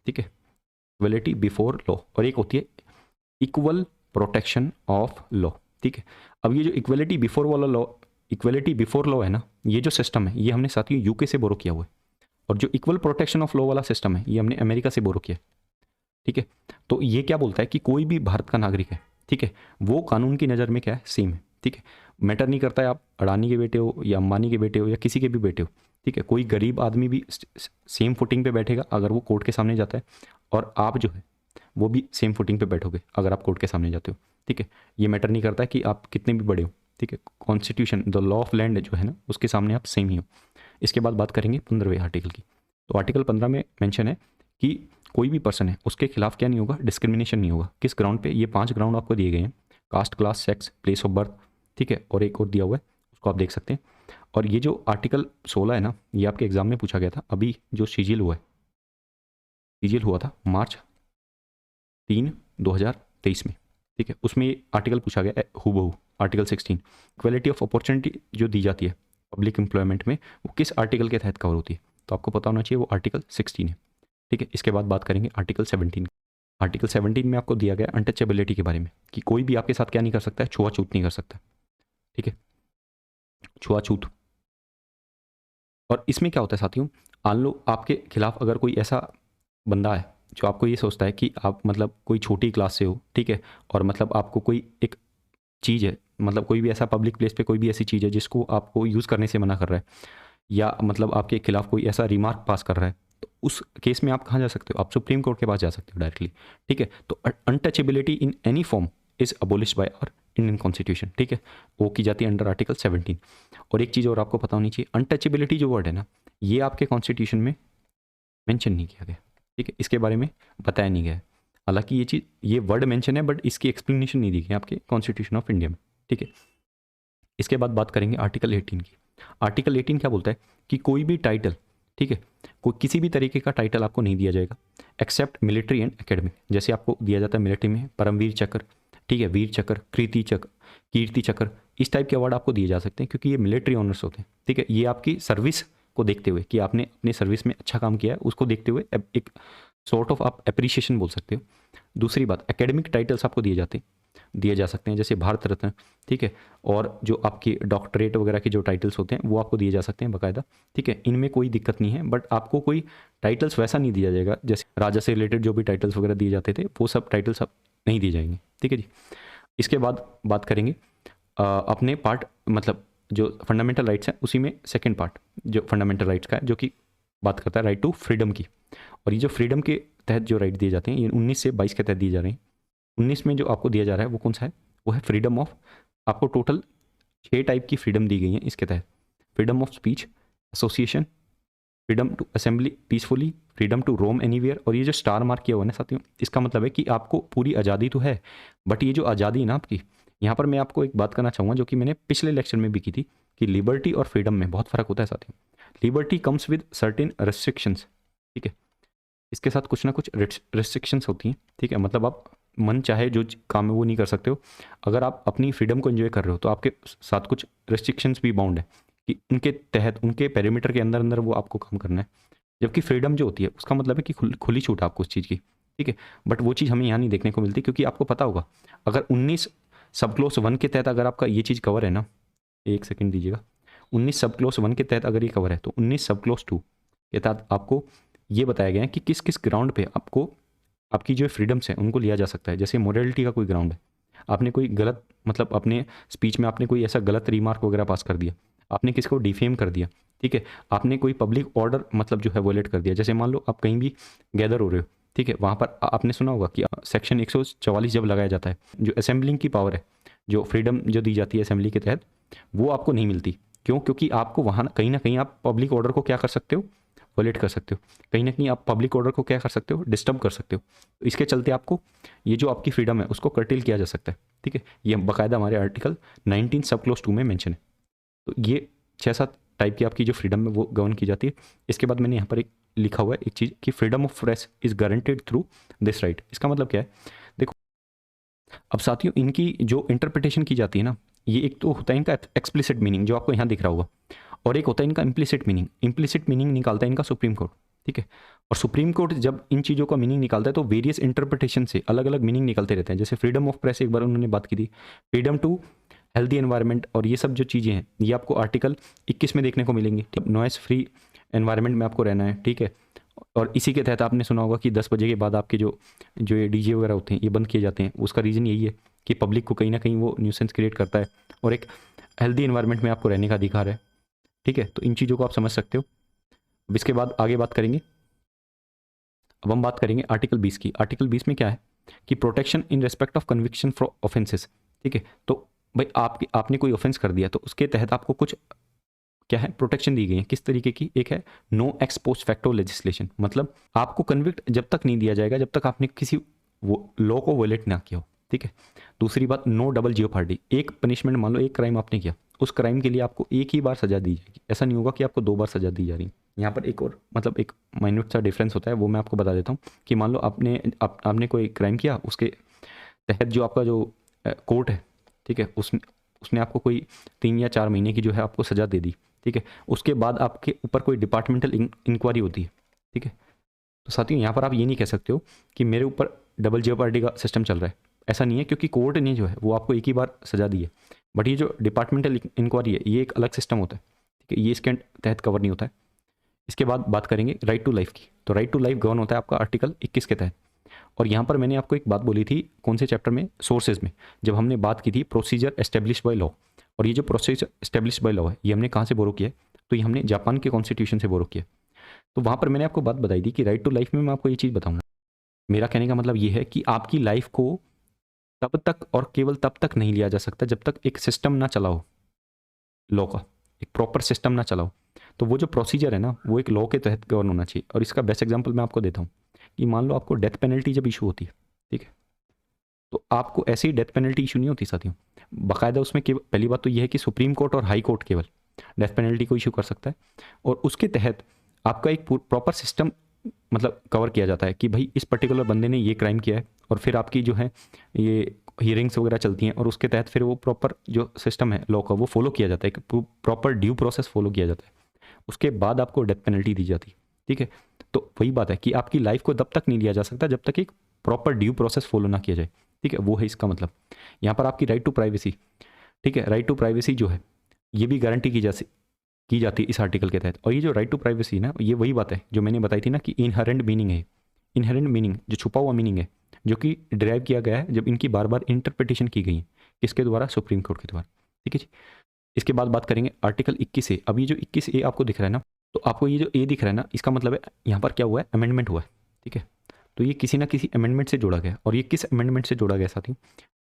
ठीक है, इक्वलिटी बिफोर लॉ, और एक होती है इक्वल प्रोटेक्शन ऑफ लॉ। ठीक है, अब ये जो इक्वलिटी बिफोर वाला लॉ, इक्वलिटी बिफोर लॉ है ना, ये जो सिस्टम है ये हमने साथियों यूके से बोरो किया हुआ है, और जो इक्वल प्रोटेक्शन ऑफ लॉ वाला सिस्टम है ये हमने अमेरिका से बोरो किया है। ठीक है, तो ये क्या बोलता है कि कोई भी भारत का नागरिक है, ठीक है, वो कानून की नज़र में क्या है, सेम है। ठीक है, मैटर नहीं करता है आप अडानी के बेटे हो या अंबानी के बेटे हो या किसी के भी बेटे हो। ठीक है, कोई गरीब आदमी भी सेम फुटिंग पे बैठेगा अगर वो कोर्ट के सामने जाता है, और आप जो है वो भी सेम फुटिंग पे बैठोगे अगर आप कोर्ट के सामने जाते हो। ठीक है, ये मैटर नहीं करता है कि आप कितने भी बड़े हो। ठीक है, constitution the law of land जो है ना उसके सामने आप सेम ही हो। इसके बाद बात करेंगे 15वें आर्टिकल की। तो आर्टिकल 15 में मेंशन है कि कोई भी पर्सन है उसके खिलाफ क्या नहीं होगा, डिस्क्रिमिनेशन नहीं होगा। किस ग्राउंड पे, ये 5 ग्राउंड आपको दिए गए हैं, caste, class, sex, place of birth. ठीक है, और एक और दिया हुआ है उसको आप देख सकते हैं। और ये जो आर्टिकल 16 है ना, ये आपके एग्जाम में पूछा गया था, अभी जो सीजिल हुआ है, सीजिल हुआ था March 3, 2023 में। ठीक है, उसमें ये आर्टिकल पूछा गया हूबहू, आर्टिकल 16। इक्वलिटी ऑफ अपॉर्चुनिटी जो दी जाती है पब्लिक एम्प्लॉयमेंट में, वो किस आर्टिकल के तहत कवर होती है, तो आपको पता होना चाहिए वो आर्टिकल 16 है। ठीक है, इसके बाद बात करेंगे आर्टिकल 17। आर्टिकल 17 में आपको दिया गया अनटचेबिलिटी के बारे में, कि कोई भी आपके साथ क्या नहीं कर सकता है, छुआछूत नहीं कर सकता। ठीक है, छुआछूत। और इसमें क्या होता है साथियों, मान लो आपके खिलाफ अगर कोई ऐसा बंदा है जो आपको ये सोचता है कि आप मतलब कोई छोटी क्लास से हो, ठीक है, और मतलब आपको कोई एक चीज़ है, मतलब कोई भी ऐसा पब्लिक प्लेस पे कोई भी ऐसी चीज़ है जिसको आपको यूज़ करने से मना कर रहा है, या मतलब आपके खिलाफ कोई ऐसा रिमार्क पास कर रहा है, तो उस केस में आप कहाँ जा सकते हो, आप सुप्रीम कोर्ट के पास जा सकते हो डायरेक्टली। ठीक है, तो untouchability in any form is abolish by our Indian constitution. ठीक है, वो की जाती है अंडर आर्टिकल 17। और एक चीज़ और आपको पता होनी चाहिए, अनटचेबिलिटी जो वर्ड है ना, ये आपके कॉन्स्टिट्यूशन में मेंशन नहीं किया गया। ठीक है, इसके बारे में बताया नहीं गया। हालांकि ये चीज़, ये वर्ड मेंशन है, बट इसकी एक्सप्लेनेशन नहीं दी गई आपके कॉन्स्टिट्यूशन ऑफ इंडिया में। ठीक है, इसके बाद बात करेंगे आर्टिकल 18 की। आर्टिकल 18 क्या बोलता है कि कोई भी टाइटल, ठीक है, कोई किसी भी तरीके का टाइटल आपको नहीं दिया जाएगा एक्सेप्ट मिलिट्री एंड एकेडमिक। जैसे आपको दिया जाता है मिलिट्री में परमवीर चक्र, ठीक है, वीर चक्र, कीर्ति चक्र, कीर्ति चक्र, इस टाइप के अवार्ड आपको दिए जा सकते हैं, क्योंकि ये मिलिट्री ऑनर्स होते हैं। ठीक है, ये आपकी सर्विस को देखते हुए कि आपने अपनी सर्विस में अच्छा काम किया है, उसको देखते हुए एक सॉर्ट ऑफ आप अप्रिशिएशन बोल सकते हो। दूसरी बात, एकेडमिक टाइटल्स आपको दिए जा सकते हैं, जैसे भारत रत्न। ठीक है, और जो आपकी डॉक्टरेट वगैरह के जो टाइटल्स होते हैं वो आपको दिए जा सकते हैं बाकायदा। ठीक है, इनमें कोई दिक्कत नहीं है, बट आपको कोई टाइटल्स वैसा नहीं दिया जाएगा जैसे राजा से रिलेटेड जो भी टाइटल्स वगैरह दिए जाते थे, वो सब टाइटल्स अब नहीं दिए जाएंगे। ठीक है जी। इसके बाद बात करेंगे अपने पार्ट, मतलब जो फंडामेंटल राइट्स हैं उसी में सेकेंड पार्ट जो फंडामेंटल राइट्स का है, जो कि बात करता है राइट टू फ्रीडम की। और ये जो फ्रीडम के तहत जो राइट दिए जाते हैं, ये 19 से 22 के तहत दिए जा रहे हैं। 19 में जो आपको दिया जा रहा है वो कौन सा है, वो है फ्रीडम ऑफ, आपको टोटल 6 टाइप की फ्रीडम दी गई है इसके तहत। Freedom of speech, association, freedom to assembly peacefully, freedom to roam anywhere. और ये जो स्टार मार्क किया हुआ है ना साथियों, इसका मतलब है कि आपको पूरी आज़ादी तो है, बट ये जो आज़ादी है ना आपकी, यहाँ पर मैं आपको एक बात करना चाहूँगा जो कि मैंने पिछले लेक्चर में भी की थी, कि लिबर्टी और फ्रीडम में बहुत फ़र्क होता है साथियों। Liberty comes with certain restrictions. ठीक है, इसके साथ कुछ ना कुछ रेस्ट्रिक्शंस होती हैं। ठीक है, मतलब आप मन चाहे जो काम है वो नहीं कर सकते हो। अगर आप अपनी फ्रीडम को एंजॉय कर रहे हो तो आपके साथ कुछ रेस्ट्रिक्शंस भी बाउंड है, कि उनके तहत, उनके पेरीमीटर के अंदर अंदर वो आपको काम करना है। जबकि फ्रीडम जो होती है उसका मतलब है कि खुली छूट आपको उस चीज़ की। ठीक है, बट वो चीज़ हमें यहाँ नहीं देखने को मिलती, क्योंकि आपको पता होगा अगर 19 सब क्लोज 1 के तहत अगर आपका ये चीज़ कवर है ना, एक सेकेंड दीजिएगा, 19 सब क्लोज 1 के तहत अगर ये कवर है, तो 19 सब क्लोज 2 के तहत आपको ये बताया गया है कि किस किस ग्राउंड पे आपको आपकी जो फ्रीडम्स हैं उनको लिया जा सकता है। जैसे मोरलिटी का कोई ग्राउंड है, आपने कोई गलत, मतलब अपने स्पीच में आपने कोई ऐसा गलत रिमार्क वगैरह पास कर दिया, आपने किसी को डिफेम कर दिया, ठीक है, आपने कोई पब्लिक ऑर्डर मतलब जो है वोलेट कर दिया। जैसे मान लो आप कहीं भी गैदर हो रहे हो, ठीक है, वहाँ पर आपने सुना होगा कि सेक्शन 144 जब लगाया जाता है, जो असेंबलिंग की पावर है, जो फ्रीडम जो दी जाती है असेंबली के तहत, वो आपको नहीं मिलती। क्यों? क्योंकि आपको वहाँ कहीं ना कहीं आप पब्लिक ऑर्डर को क्या कर सकते हो, वॉलेट कर सकते हो, कहीं ना कहीं आप पब्लिक ऑर्डर को क्या कर सकते हो, डिस्टर्ब कर सकते हो। तो इसके चलते आपको ये जो आपकी फ्रीडम है उसको कर्टेल किया जा सकता है। ठीक है, ये बाकायदा हमारे आर्टिकल 19 सब क्लोज 2 में मेंशन है। तो ये 6-7 टाइप की आपकी जो फ्रीडम है वो गवर्न की जाती है। इसके बाद मैंने यहाँ पर एक लिखा हुआ है एक चीज़ कि freedom of press is guaranteed through this right. इसका मतलब क्या है, देखो अब साथियों इनकी जो इंटरप्रिटेशन की जाती है ना, ये एक तो होता है इनका एक्सप्लिसिट मीनिंग जो आपको यहाँ दिख रहा होगा, और एक होता है इनका इम्प्लिसिट मीनिंग। इम्प्लिसिट मीनिंग निकालता है इनका सुप्रीम कोर्ट, ठीक है। और सुप्रीम कोर्ट जब इन चीज़ों का मीनिंग निकालता है तो वेरियस इंटरप्रिटेशन से अलग अलग मीनिंग निकलते रहते हैं। जैसे फ्रीडम ऑफ प्रेस एक बार उन्होंने बात की थी, फ्रीडम टू हेल्दी एनवायरनमेंट, और ये सब जो चीज़ें हैं ये आपको आर्टिकल 21 में देखने को मिलेंगी। ठीक, नॉइस फ्री एनवायरनमेंट में आपको रहना है। ठीक है। और इसी के तहत आपने सुना होगा कि 10 बजे के बाद आपके जो जो ये डीजे वगैरह होते हैं ये बंद किए जाते हैं। उसका रीज़न यही है कि पब्लिक को कहीं ना कहीं वो न्यूसेंस क्रिएट करता है और एक हेल्दी एनवायरनमेंट में आपको रहने का अधिकार है। ठीक है। तो इन चीज़ों को आप समझ सकते हो। अब इसके बाद आगे बात करेंगे। अब हम बात करेंगे आर्टिकल 20 की। आर्टिकल 20 में क्या है कि protection in respect of conviction for offences. ठीक है। तो भाई आपने कोई ऑफेंस कर दिया तो उसके तहत आपको कुछ क्या है प्रोटेक्शन दी गई है। किस तरीके की? एक है no ex post facto legislation, मतलब आपको कन्विक्ट जब तक नहीं दिया जाएगा जब तक आपने किसी वो लॉ को वोलेट ना किया हो। ठीक है। दूसरी बात, नो डबल जियोपार्डी। एक पनिशमेंट, मान लो एक क्राइम आपने किया, उस क्राइम के लिए आपको एक ही बार सजा दी जाएगी। ऐसा नहीं होगा कि आपको 2 बार सजा दी जा रही है। यहाँ पर एक और मतलब एक माइन्यूट सा डिफरेंस होता है, वो मैं आपको बता देता हूँ कि मान लो आपने कोई क्राइम किया, उसके तहत जो आपका जो कोर्ट है, ठीक है, उसने आपको कोई 3 या 4 महीने की जो है आपको सज़ा दे दी। ठीक है। उसके बाद आपके ऊपर कोई डिपार्टमेंटल इंक्वायरी होती है। ठीक है। तो साथियों यहाँ पर आप ये नहीं कह सकते हो कि मेरे ऊपर डबल जेओपार्डी का सिस्टम चल रहा है। ऐसा नहीं है, क्योंकि कोर्ट ने जो है वो आपको एक ही बार सजा दी है। बट ये जो डिपार्टमेंटल इंक्वायरी है ये एक अलग सिस्टम होता है। ठीक है। ये इसके तहत कवर नहीं होता है। इसके बाद बात करेंगे राइट टू लाइफ की। तो राइट टू लाइफ गवर्न होता है आपका आर्टिकल 21 के तहत। और यहाँ पर मैंने आपको एक बात बोली थी, कौन से चैप्टर में? सोर्सेज में, जब हमने बात की थी प्रोसीजर एस्टेब्लिश बाय लॉ। और ये जो प्रोसीजर एस्टेब्लिश बाय लॉ है ये हमने कहाँ से बोरो किया है? तो ये हमने जापान के कॉन्स्टिट्यूशन से बोरो किया। तो वहाँ पर मैंने आपको बात बताई थी कि राइट टू लाइफ में मैं आपको ये चीज़ बताऊंगा। मेरा कहने का मतलब ये है कि आपकी लाइफ को तब तक और केवल तब तक नहीं लिया जा सकता जब तक एक सिस्टम ना चला हो, लॉ का एक प्रॉपर सिस्टम ना चला हो। तो वो जो प्रोसीजर है ना वो एक लॉ के तहत गवर्न होना चाहिए। और इसका बेस्ट एग्जांपल मैं आपको देता हूँ कि मान लो आपको डेथ पेनल्टी जब इशू होती है, ठीक है, तो आपको ऐसे ही डेथ पेनल्टी इशू नहीं होती साथियों। बाकायदा उसमें केवल पहली बात तो ये है कि सुप्रीम कोर्ट और हाई कोर्ट केवल डेथ पेनल्टी को इशू कर सकता है। और उसके तहत आपका एक प्रॉपर सिस्टम मतलब कवर किया जाता है कि भाई इस पर्टिकुलर बंदे ने ये क्राइम किया है, और फिर आपकी जो है ये हियरिंग्स वगैरह चलती हैं, और उसके तहत फिर वो प्रॉपर जो सिस्टम है लॉ का वो फॉलो किया जाता है, प्रॉपर ड्यू प्रोसेस फॉलो किया जाता है। उसके बाद आपको डेथ पेनल्टी दी जाती है। ठीक है। तो वही बात है कि आपकी लाइफ को तब तक नहीं लिया जा सकता जब तक एक प्रॉपर ड्यू प्रोसेस फॉलो ना किया जाए। ठीक है। वो है इसका मतलब। यहाँ पर आपकी राइट टू प्राइवेसी, ठीक है, राइट टू प्राइवेसी जो है ये भी गारंटी की जाती है इस आर्टिकल के तहत। और ये जो राइट टू प्राइवेसी ना, ये वही बात है जो मैंने बताई थी ना कि इनहेरेंट मीनिंग है। इनहेरेंट मीनिंग जो छुपा हुआ मीनिंग है, जो कि डिराइव किया गया है जब इनकी बार बार इंटरप्रिटेशन की गई है। किसके द्वारा? सुप्रीम कोर्ट के द्वारा। ठीक है जी। इसके बाद बात करेंगे आर्टिकल 21 ए। अब ये जो 21 ए आपको दिख रहा है ना, तो आपको ये जो ए दिख रहा है ना, इसका मतलब है यहाँ पर क्या हुआ है? अमेंडमेंट हुआ है। ठीक है। तो ये किसी ना किसी अमेंडमेंट से जोड़ा गया। और ये किस अमेंडमेंट से जोड़ा गया साथियों?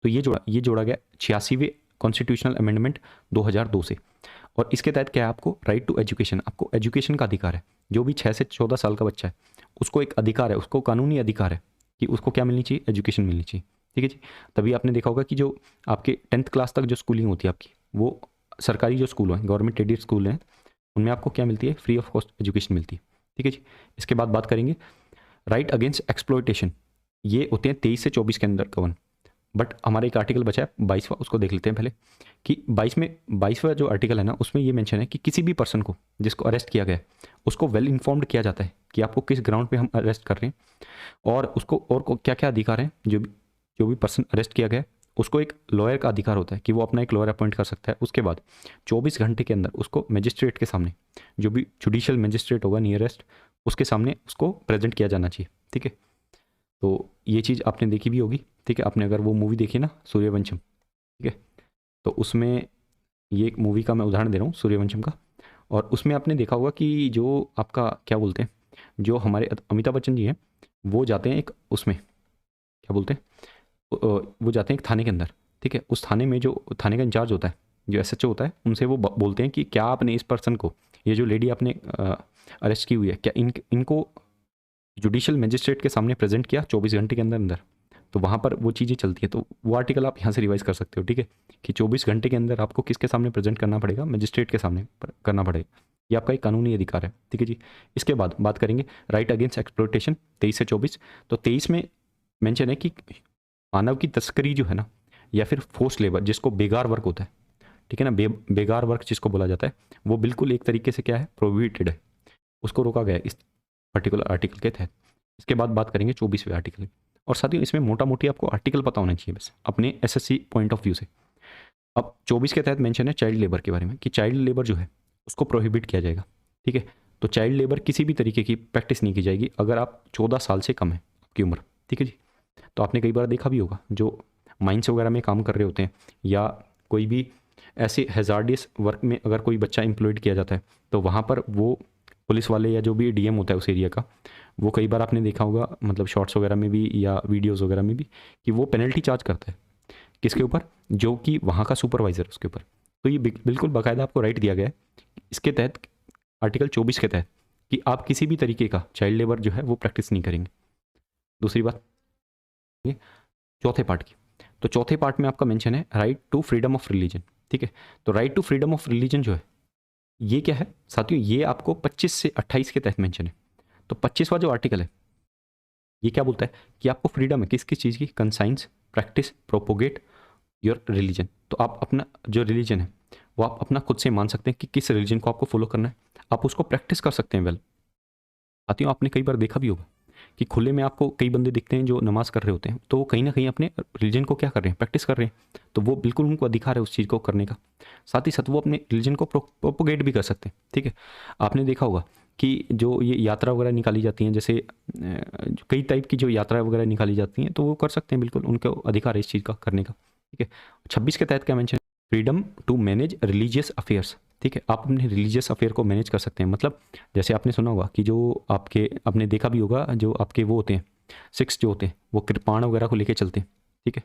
तो ये जोड़ा गया 86वें कॉन्स्टिट्यूशनल अमेंडमेंट 2002 से। और इसके तहत क्या है? आपको राइट टू एजुकेशन, आपको एजुकेशन का अधिकार है। जो भी 6 से 14 साल का बच्चा है उसको एक अधिकार है, उसको कानूनी अधिकार है कि उसको क्या मिलनी चाहिए? एजुकेशन मिलनी चाहिए। ठीक है जी। तभी आपने देखा होगा कि जो आपके 10th क्लास तक जो स्कूलिंग होती है आपकी, वो सरकारी जो स्कूल हैं, गवर्नमेंट एडेड स्कूल हैं, उनमें आपको क्या मिलती है? फ्री ऑफ कॉस्ट एजुकेशन मिलती है। ठीक है जी। इसके बाद बात करेंगे राइट अगेंस्ट एक्सप्लॉयटेशन। ये होते हैं 23 से 24 के अंदर कवन। बट हमारा एक आर्टिकल बचा है 22वां, उसको देख लेते हैं पहले कि 22वां जो आर्टिकल है ना, उसमें ये मेंशन है कि किसी भी पर्सन को जिसको अरेस्ट किया गया है उसको वेल इन्फॉर्म्ड किया जाता है कि आपको किस ग्राउंड पे हम अरेस्ट कर रहे हैं, और उसको और को क्या क्या अधिकार हैं। जो भी पर्सन अरेस्ट किया गया है उसको एक लॉयर का अधिकार होता है कि वो अपना एक लॉयर अपॉइंट कर सकता है। उसके बाद 24 घंटे के अंदर उसको मजिस्ट्रेट के सामने, जो भी जुडिशियल मजिस्ट्रेट होगा नियरेस्ट, उसके सामने उसको प्रेजेंट किया जाना चाहिए। ठीक है। तो ये चीज़ आपने देखी भी होगी। ठीक है। आपने अगर वो मूवी देखी ना सूर्यवंशम, ठीक है, तो उसमें ये एक मूवी का मैं उदाहरण दे रहा हूँ सूर्यवंशम का। और उसमें आपने देखा होगा कि जो आपका क्या बोलते हैं, जो हमारे अमिताभ बच्चन जी हैं वो जाते हैं एक उसमें क्या बोलते हैं, वो जाते हैं एक थाने के अंदर। ठीक है। उस थाने में जो थाने का इंचार्ज होता है, जो एसएचओ होता है, उनसे वो बोलते हैं कि क्या आपने इस पर्सन को, ये जो लेडी आपने अरेस्ट की हुई है, क्या इनको जुडिशियल मजिस्ट्रेट के सामने प्रेजेंट किया 24 घंटे के अंदर अंदर? तो वहाँ पर वो चीज़ें चलती है। तो वो आर्टिकल आप यहाँ से रिवाइज कर सकते हो। ठीक है। कि 24 घंटे के अंदर आपको किसके सामने प्रेजेंट करना पड़ेगा? मजिस्ट्रेट के सामने करना पड़ेगा। ये आपका एक कानूनी अधिकार है। ठीक है जी। इसके बाद बात करेंगे राइट अगेंस्ट एक्सप्लॉयटेशन 23 से 24। तो 23 में मेंशन है कि मानव की तस्करी जो है ना, या फिर फोर्स लेबर जिसको बेगार वर्क होता है, ठीक है ना, बेगार वर्क जिसको बोला जाता है, वो बिल्कुल एक तरीके से क्या है? प्रोहिबिटेड है, उसको रोका गया है। पर्टिकुलर आर्टिकल के तहत। इसके बाद बात करेंगे 24वें आर्टिकल की। और साथियों इसमें मोटा मोटी आपको आर्टिकल पता होना चाहिए बस अपने एसएससी पॉइंट ऑफ व्यू से। अब 24 के तहत मेंशन है चाइल्ड लेबर के बारे में कि चाइल्ड लेबर जो है उसको प्रोहिबिट किया जाएगा। ठीक है, तो चाइल्ड लेबर किसी भी तरीके की प्रैक्टिस नहीं की जाएगी अगर आप 14 साल से कम है आपकी उम्र। ठीक है जी। तो आपने कई बार देखा भी होगा जो माइंस वगैरह में काम कर रहे होते हैं या कोई भी ऐसे हैजार्डियस वर्क में अगर कोई बच्चा एम्प्लॉयड किया जाता है तो वहाँ पर वो पुलिस वाले या जो भी डीएम होता है उस एरिया का, वो कई बार आपने देखा होगा मतलब शॉर्ट्स वगैरह में भी या वीडियोस वगैरह में भी कि वो पेनल्टी चार्ज करता है किसके ऊपर, जो कि वहाँ का सुपरवाइज़र उसके ऊपर। तो ये बिल्कुल बाकायदा आपको राइट दिया गया है इसके तहत आर्टिकल 24 के तहत कि आप किसी भी तरीके का चाइल्ड लेबर जो है वो प्रैक्टिस नहीं करेंगे। दूसरी बात चौथे पार्ट की, तो चौथे पार्ट में आपका मेंशन है right to freedom of religion. ठीक है, तो right to freedom of religion जो है ये क्या है साथियों, ये आपको 25 से 28 के तहत मेंशन है। तो 25वां जो आर्टिकल है ये क्या बोलता है कि आपको फ्रीडम है किस किस चीज़ की, conscience, practice, propagate your religion. तो आप अपना जो रिलीजन है वो आप अपना खुद से मान सकते हैं कि किस रिलीजन को आपको फॉलो करना है, आप उसको प्रैक्टिस कर सकते हैं। वेल साथियों आपने कई बार देखा भी होगा कि खुले में आपको कई बंदे दिखते हैं जो नमाज कर रहे होते हैं तो वो कहीं ना कहीं अपने रिलीजन को क्या कर रहे हैं, प्रैक्टिस कर रहे हैं। तो वो बिल्कुल उनको अधिकार है उस चीज़ को करने का। साथ ही साथ वो अपने रिलीजन को प्रोपोगेट भी कर सकते हैं। ठीक है, आपने देखा होगा कि जो ये यात्रा वगैरह निकाली जाती हैं जैसे कई टाइप की जो यात्रा वगैरह निकाली जाती हैं तो वो कर सकते हैं, बिल्कुल उनको अधिकार है इस चीज़ का करने का। ठीक है, 26 के तहत क्या mention, freedom to manage religious affairs. ठीक है, आप अपने रिलीजियस अफेयर को मैनेज कर सकते हैं। मतलब जैसे आपने सुना होगा कि जो आपके आपने देखा भी होगा जो आपके वो होते हैं सिक्स जो होते हैं वो कृपाण वगैरह को लेके चलते हैं। ठीक है,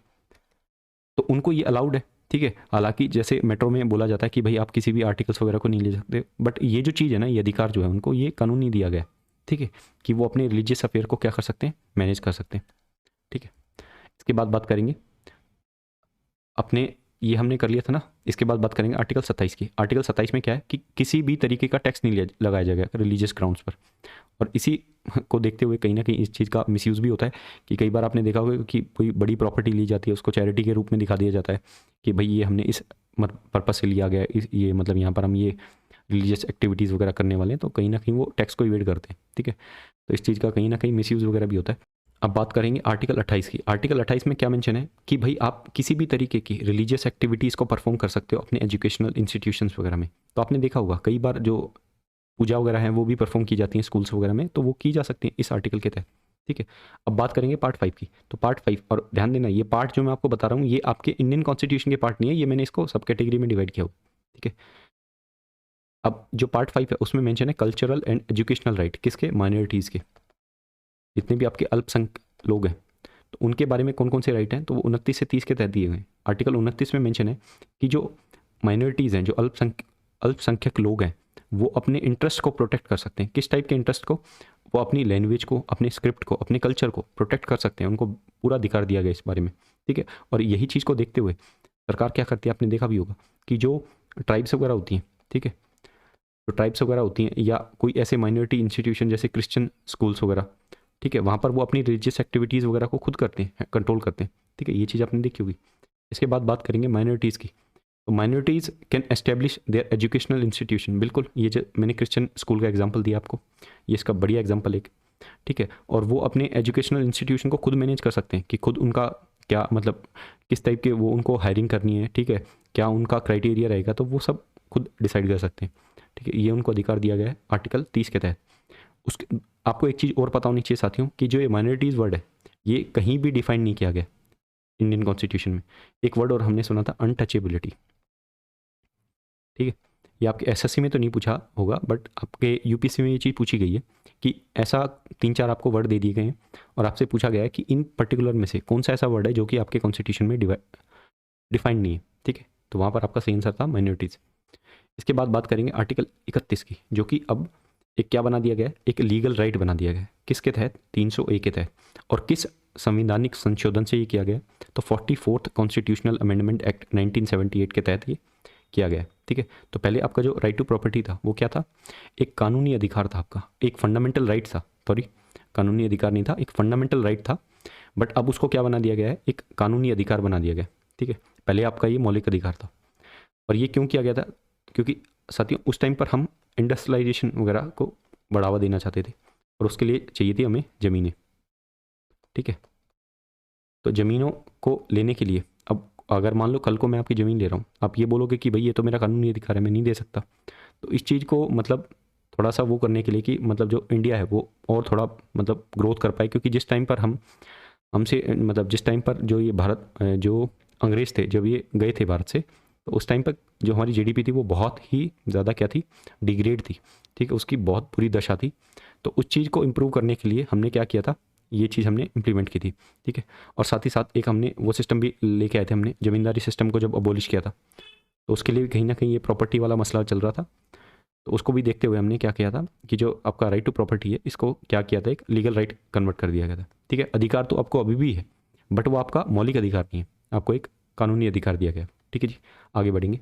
तो उनको ये अलाउड है। ठीक है, हालांकि जैसे मेट्रो में बोला जाता है कि भाई आप किसी भी आर्टिकल्स वगैरह को नहीं ले सकते, बट ये जो चीज़ है ना, ये अधिकार जो है उनको ये कानूनी दिया गया है। ठीक है, कि वो अपने रिलीजियस अफेयर को क्या कर सकते हैं, मैनेज कर सकते हैं। ठीक है, इसके बाद बात करेंगे अपने, ये हमने कर लिया था ना, इसके बाद बात करेंगे आर्टिकल 27 की। आर्टिकल 27 में क्या है कि किसी भी तरीके का टैक्स नहीं लगाया जाएगा रिलीजियस ग्राउंड्स पर। और इसी को देखते हुए कहीं ना कहीं इस चीज़ का मिसयूज़ भी होता है कि कई बार आपने देखा होगा कि कोई बड़ी प्रॉपर्टी ली जाती है उसको चैरिटी के रूप में दिखा दिया जाता है कि भाई ये हमने इस पर्पज़ से लिया गया है, ये मतलब यहाँ पर हम ये रिलीजियस एक्टिविटीज़ वगैरह करने वाले हैं, तो कहीं ना कहीं वो टैक्स को इवेड करते हैं। ठीक है, तो इस चीज़ का कहीं ना कहीं मिसयूज़ वगैरह भी होता है। अब बात करेंगे आर्टिकल 28 की। आर्टिकल 28 में क्या मेंशन है कि भाई आप किसी भी तरीके की रिलीजियस एक्टिविटीज़ को परफॉर्म कर सकते हो अपने एजुकेशनल इंस्टीट्यूशंस वगैरह में। तो आपने देखा होगा कई बार जो पूजा वगैरह है वो भी परफॉर्म की जाती हैं स्कूल्स वगैरह में, तो वो की जा सकती हैं इस आर्टिकल के तहत। ठीक है, अब बात करेंगे पार्ट 5 की। तो पार्ट 5, और ध्यान देना ये पार्ट जो मैं आपको बता रहा हूँ ये आपके इंडियन कॉन्स्टिट्यूशन के पार्ट नहीं है, ये मैंने इसको सब कैटेगरी में डिवाइड किया हुआ। ठीक है, अब जो पार्ट 5 है उसमें मेंशन है कल्चरल एंड एजुकेशनल राइट किसके, माइनॉरिटीज़ के। जितने भी आपके अल्पसंख्यक लोग हैं तो उनके बारे में कौन कौन से राइट हैं, तो वो 29 से 30 के तहत दिए गए हैं। आर्टिकल 29 में मेंशन है कि जो माइनॉरिटीज़ हैं, जो अल्पसंख्यक लोग हैं, वो अपने इंटरेस्ट को प्रोटेक्ट कर सकते हैं। किस टाइप के इंटरेस्ट को, वो अपनी लैंग्वेज को, अपने स्क्रिप्ट को, अपने कल्चर को प्रोटेक्ट कर सकते हैं, उनको पूरा अधिकार दिया गया इस बारे में। ठीक है, और यही चीज़ को देखते हुए सरकार क्या करती है, आपने देखा भी होगा कि जो ट्राइब्स वगैरह होती हैं, ठीक है, जो ट्राइब्स वगैरह होती हैं या कोई ऐसे माइनॉरिटी इंस्टीट्यूशन जैसे क्रिश्चियन स्कूल्स वगैरह, ठीक है, वहाँ पर वो अपनी रिलीजियस एक्टिविटीज़ वगैरह को खुद करते हैं, कंट्रोल करते हैं। ठीक है, ये चीज़ आपने देखी होगी। इसके बाद बात करेंगे माइनॉरिटीज़ की। तो minorities can establish there educational institution. बिल्कुल, ये जो मैंने क्रिश्चियन स्कूल का एग्जांपल दिया आपको, ये इसका बढ़िया एग्जांपल एक। ठीक है, और वो अपने एजुकेशनल इंस्टीट्यूशन को खुद मैनेज कर सकते हैं कि खुद उनका क्या मतलब किस टाइप के वो उनको हायरिंग करनी है, ठीक है, क्या उनका क्राइटेरिया रहेगा, तो वो सब खुद डिसाइड कर सकते हैं। ठीक है, ये उनको अधिकार दिया गया है आर्टिकल 30 के तहत। उसके आपको एक चीज़ और पता होनी चाहिए साथियों कि जो ये माइनॉरिटीज़ वर्ड है ये कहीं भी डिफाइन नहीं किया गया इंडियन कॉन्स्टिट्यूशन में। एक वर्ड और हमने सुना था अनटचेबिलिटी। ठीक है, ये आपके एसएससी में तो नहीं पूछा होगा बट आपके यूपीएससी में ये चीज़ पूछी गई है कि ऐसा 3-4 आपको वर्ड दे दिए गए हैं और आपसे पूछा गया है कि इन पर्टिकुलर में से कौन सा ऐसा वर्ड है जो कि आपके कॉन्स्टिट्यूशन में डिफाइंड नहीं है। ठीक है, तो वहाँ पर आपका सही आंसर था माइनॉरिटीज़। इसके बाद बात करेंगे आर्टिकल 31 की, जो कि अब एक क्या बना दिया गया है, एक लीगल राइट बना दिया गया है। किसके तहत, 301 के तहत। और किस संवैधानिक संशोधन से ये किया गया, तो 44th कॉन्स्टिट्यूशनल अमेंडमेंट एक्ट 1978 के तहत ये किया गया है। ठीक है, तो पहले आपका जो राइट टू प्रॉपर्टी था वो क्या था, एक कानूनी अधिकार था आपका, एक फंडामेंटल राइट था, सॉरी कानूनी अधिकार नहीं था, एक फंडामेंटल राइट था, बट अब उसको क्या बना दिया गया है, एक कानूनी अधिकार बना दिया गया। ठीक है, पहले आपका ये मौलिक अधिकार था। और ये क्यों किया गया था, क्योंकि साथियों उस टाइम पर हम इंडस्ट्रियलाइजेशन वगैरह को बढ़ावा देना चाहते थे। और उसके लिए चाहिए थी हमें ज़मीनें, ठीक है। तो ज़मीनों को लेने के लिए अब अगर मान लो कल को मैं आपकी ज़मीन ले रहा हूँ, आप ये बोलोगे कि भाई ये तो मेरा कानूनी अधिकार है, मैं नहीं दे सकता। तो इस चीज़ को मतलब थोड़ा सा वो करने के लिए कि मतलब जो इंडिया है वो और थोड़ा मतलब ग्रोथ कर पाए, क्योंकि जिस टाइम पर हमसे मतलब जिस टाइम पर जो ये भारत जो अंग्रेज़ थे जब ये गए थे भारत से, तो उस टाइम पर जो हमारी जीडीपी थी वो बहुत ही ज़्यादा क्या थी, डिग्रेड थी, ठीक है, उसकी बहुत बुरी दशा थी। तो उस चीज़ को इम्प्रूव करने के लिए हमने क्या किया था, ये चीज़ हमने इम्प्लीमेंट की थी, ठीक है। और साथ ही साथ एक हमने वो सिस्टम भी लेके आए थे, हमने ज़मींदारी सिस्टम को जब अबॉलिश किया था, तो उसके लिए भी कहीं ना कहीं ये प्रॉपर्टी वाला मसला चल रहा था। तो उसको भी देखते हुए हमने क्या किया था कि जो आपका राइट टू प्रॉपर्टी है इसको क्या किया था, एक लीगल राइट कन्वर्ट कर दिया गया था, ठीक है। अधिकार तो आपको अभी भी है, बट वो आपका मौलिक अधिकार नहीं है, आपको एक कानूनी अधिकार दिया गया, ठीक है जी। आगे बढ़ेंगे।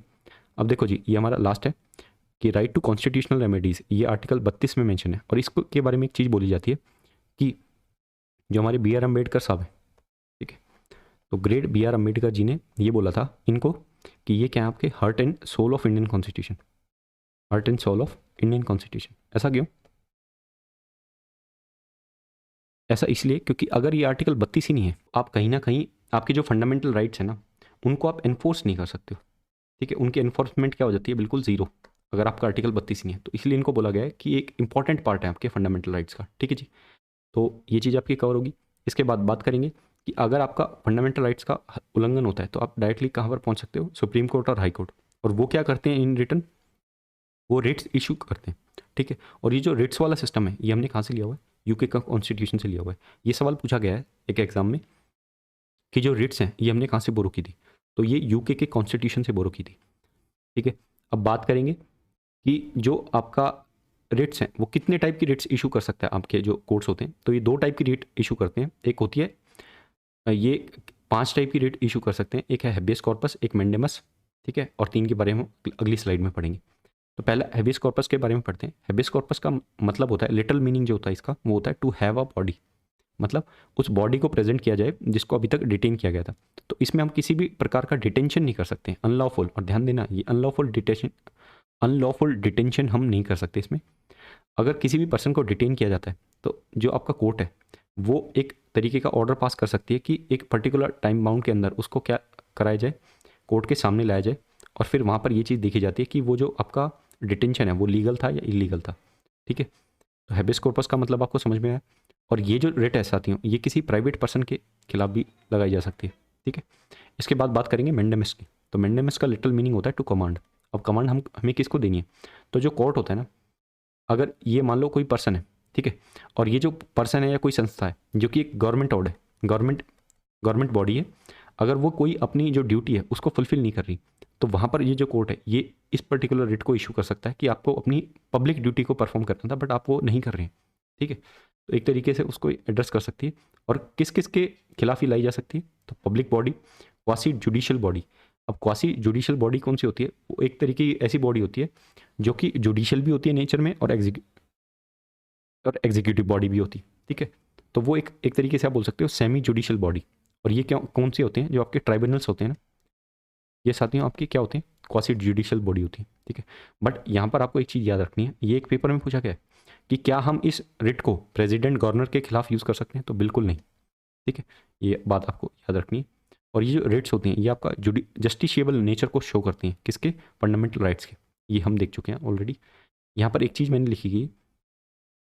अब देखो जी, ये हमारा लास्ट है कि राइट टू कॉन्स्टिट्यूशनल रेमेडीज़, ये आर्टिकल 32 में मेंशन है। और इसको के बारे में एक चीज़ बोली जाती है कि जो हमारे बी आर अम्बेडकर साहब हैं, ठीक है, तो great B are Ambedkar ji ने ये बोला था इनको कि ये क्या है, आपके heart and soul of Indian constitution, heart and soul of Indian constitution. ऐसा क्यों? ऐसा इसलिए क्योंकि अगर ये आर्टिकल 32 ही नहीं है, आप कहीं ना कहीं आपके जो फंडामेंटल राइट्स हैं ना, उनको आप एनफोर्स नहीं कर सकते हो, ठीक है। उनकी एनफोर्समेंट क्या हो जाती है, बिल्कुल ज़ीरो, अगर आपका आर्टिकल 32 नहीं है। तो इसलिए इनको बोला गया है कि एक इंपॉर्टेंट पार्ट है आपके फंडामेंटल राइट्स का, ठीक है जी। तो ये चीज़ आपकी कवर होगी। इसके बाद बात करेंगे कि अगर आपका फंडामेंटल राइट्स का उल्लंघन होता है तो आप डायरेक्टली कहाँ पर पहुँच सकते हो, सुप्रीम कोर्ट और हाई कोर्ट। और वो क्या करते हैं इन रिटर्न, वो रिट्स इशू करते हैं, ठीक है। और ये जो रिट्स वाला सिस्टम है ये हमने कहाँ से लिया हुआ है, यूके का कॉन्स्टिट्यूशन से लिया हुआ है। ये सवाल पूछा गया है एक एग्जाम में कि जो रिट्स हैं ये हमने कहाँ से बोरो की थी, तो ये यूके के कॉन्स्टिट्यूशन से बोरो की थी, ठीक है। अब बात करेंगे कि जो आपका रिट्स हैं वो कितने टाइप की रिट्स इशू कर सकता है आपके जो कोर्ट्स होते हैं। तो ये 2 टाइप की रिट इशू करते हैं। एक होती है ये 5 टाइप की रिट इशू कर सकते हैं। एक है हेबियस कॉर्पस, एक मेंडेमस, ठीक है, और 3 के बारे में हम अगली स्लाइड में पढ़ेंगे। तो पहला हेबियस कॉर्पस के बारे में पढ़ते हैं। हेबियस कॉर्पस का मतलब होता है, लिटल मीनिंग जो होता है इसका वो होता है टू हैव अ बॉडी, मतलब उस बॉडी को प्रेजेंट किया जाए जिसको अभी तक डिटेन किया गया था। तो इसमें हम किसी भी प्रकार का डिटेंशन नहीं कर सकते, अनलॉफुल। और ध्यान देना, ये अनलॉफुल डिटेंशन हम नहीं कर सकते इसमें। अगर किसी भी पर्सन को डिटेन किया जाता है तो जो आपका कोर्ट है वो एक तरीके का ऑर्डर पास कर सकती है कि एक पर्टिकुलर टाइम बाउंड के अंदर उसको क्या कराया जाए, कोर्ट के सामने लाया जाए। और फिर वहाँ पर ये चीज़ देखी जाती है कि वो जो आपका डिटेंशन है वो लीगल था या इलीगल था, ठीक है। तो हैबियस कॉर्पस का मतलब आपको समझ में आया। और ये जो रिट है साथियों, ये किसी प्राइवेट पर्सन के खिलाफ भी लगाई जा सकती है, ठीक है। इसके बाद बात करेंगे मेंडेमिस की। तो मेंडेमिस का लिटल मीनिंग होता है टू कमांड। अब कमांड हमें किसको देनी है, तो जो कोर्ट होता है ना, अगर ये मान लो कोई पर्सन है, ठीक है, और ये जो पर्सन है या कोई संस्था है जो कि एक गवर्नमेंट ऑर्ड है, गवर्नमेंट बॉडी है, अगर वो कोई अपनी जो ड्यूटी है उसको फुलफिल नहीं कर रही, तो वहाँ पर ये जो कोर्ट है ये इस पर्टिकुलर रिट को इशू कर सकता है कि आपको अपनी पब्लिक ड्यूटी को परफॉर्म करना था बट आप वो नहीं कर रहे हैं, ठीक है। तो एक तरीके से उसको एड्रेस कर सकती है। और किस किस के खिलाफ ही लाई जा सकती है, तो public body, quasi judicial body. अब क्वासी जुडिशियल बॉडी कौन सी होती है, वो एक तरीके की ऐसी बॉडी होती है जो कि जुडिशियल भी होती है नेचर में और एग्जीक्यूटिव बॉडी भी होती है, ठीक है। तो वो एक तरीके से आप बोल सकते हो सेमी जुडिशियल बॉडी। और ये क्या कौन से होते हैं, जो आपके ट्राइब्यूनल्स होते हैं ना, ये साथियों आपके क्या होते हैं, क्वासी जुडिशियल बॉडी होती है, ठीक है। बट यहाँ पर आपको एक चीज़ याद रखनी है, ये एक पेपर में पूछा गया है कि क्या हम इस रिट को प्रेसिडेंट गवर्नर के खिलाफ यूज़ कर सकते हैं, तो बिल्कुल नहीं, ठीक है। ये बात आपको याद रखनी है। और ये जो रेट्स होती हैं ये आपका जस्टिशिएबल नेचर को शो करती हैं, किसके, फंडामेंटल राइट्स के। ये हम देख चुके हैं ऑलरेडी। यहाँ पर एक चीज़ मैंने लिखी गई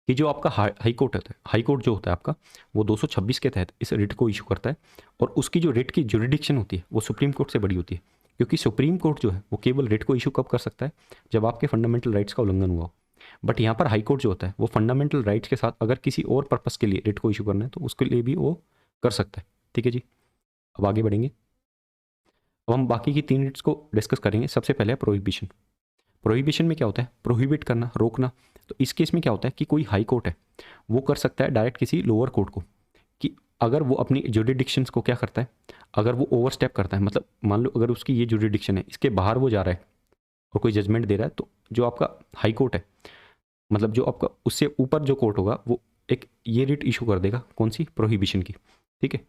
कि जो आपका हाई कोर्ट होता है, हाई कोर्ट जो होता है आपका, वो 226 के तहत इस रिट को इशू करता है। और उसकी जो रिट की जुरिडिक्शन होती है वो सुप्रीम कोर्ट से बड़ी होती है, क्योंकि सुप्रीम कोर्ट जो है वो केवल रिट को इशू कब कर सकता है, जब आपके फंडामेंटल राइट्स का उल्लंघन हुआ हो। बट यहाँ पर हाई कोर्ट जो होता है वो फंडामेंटल राइट्स के साथ अगर किसी और पर्पस के लिए रिट को इशू करना है तो उसके लिए भी वो कर सकता है, ठीक है जी। अब आगे बढ़ेंगे। अब हम बाकी की 3 रिट्स को डिस्कस करेंगे। सबसे पहले है प्रोहिबिशन। प्रोहिबिशन में क्या होता है, प्रोहिबिट करना, रोकना। तो इस केस में क्या होता है कि कोई हाई कोर्ट है वो कर सकता है डायरेक्ट किसी लोअर कोर्ट को, कि अगर वो अपनी जुरिडिक्शंस को क्या करता है, अगर वो ओवर स्टेप करता है, मतलब मान लो अगर उसकी ये जुरिडिक्शन है इसके बाहर वो जा रहा है और कोई जजमेंट दे रहा है, तो जो आपका हाई कोर्ट है, मतलब जो आपका उससे ऊपर जो कोर्ट होगा वो एक ये रिट इशू कर देगा, कौन सी, प्रोहिबिशन की, ठीक है।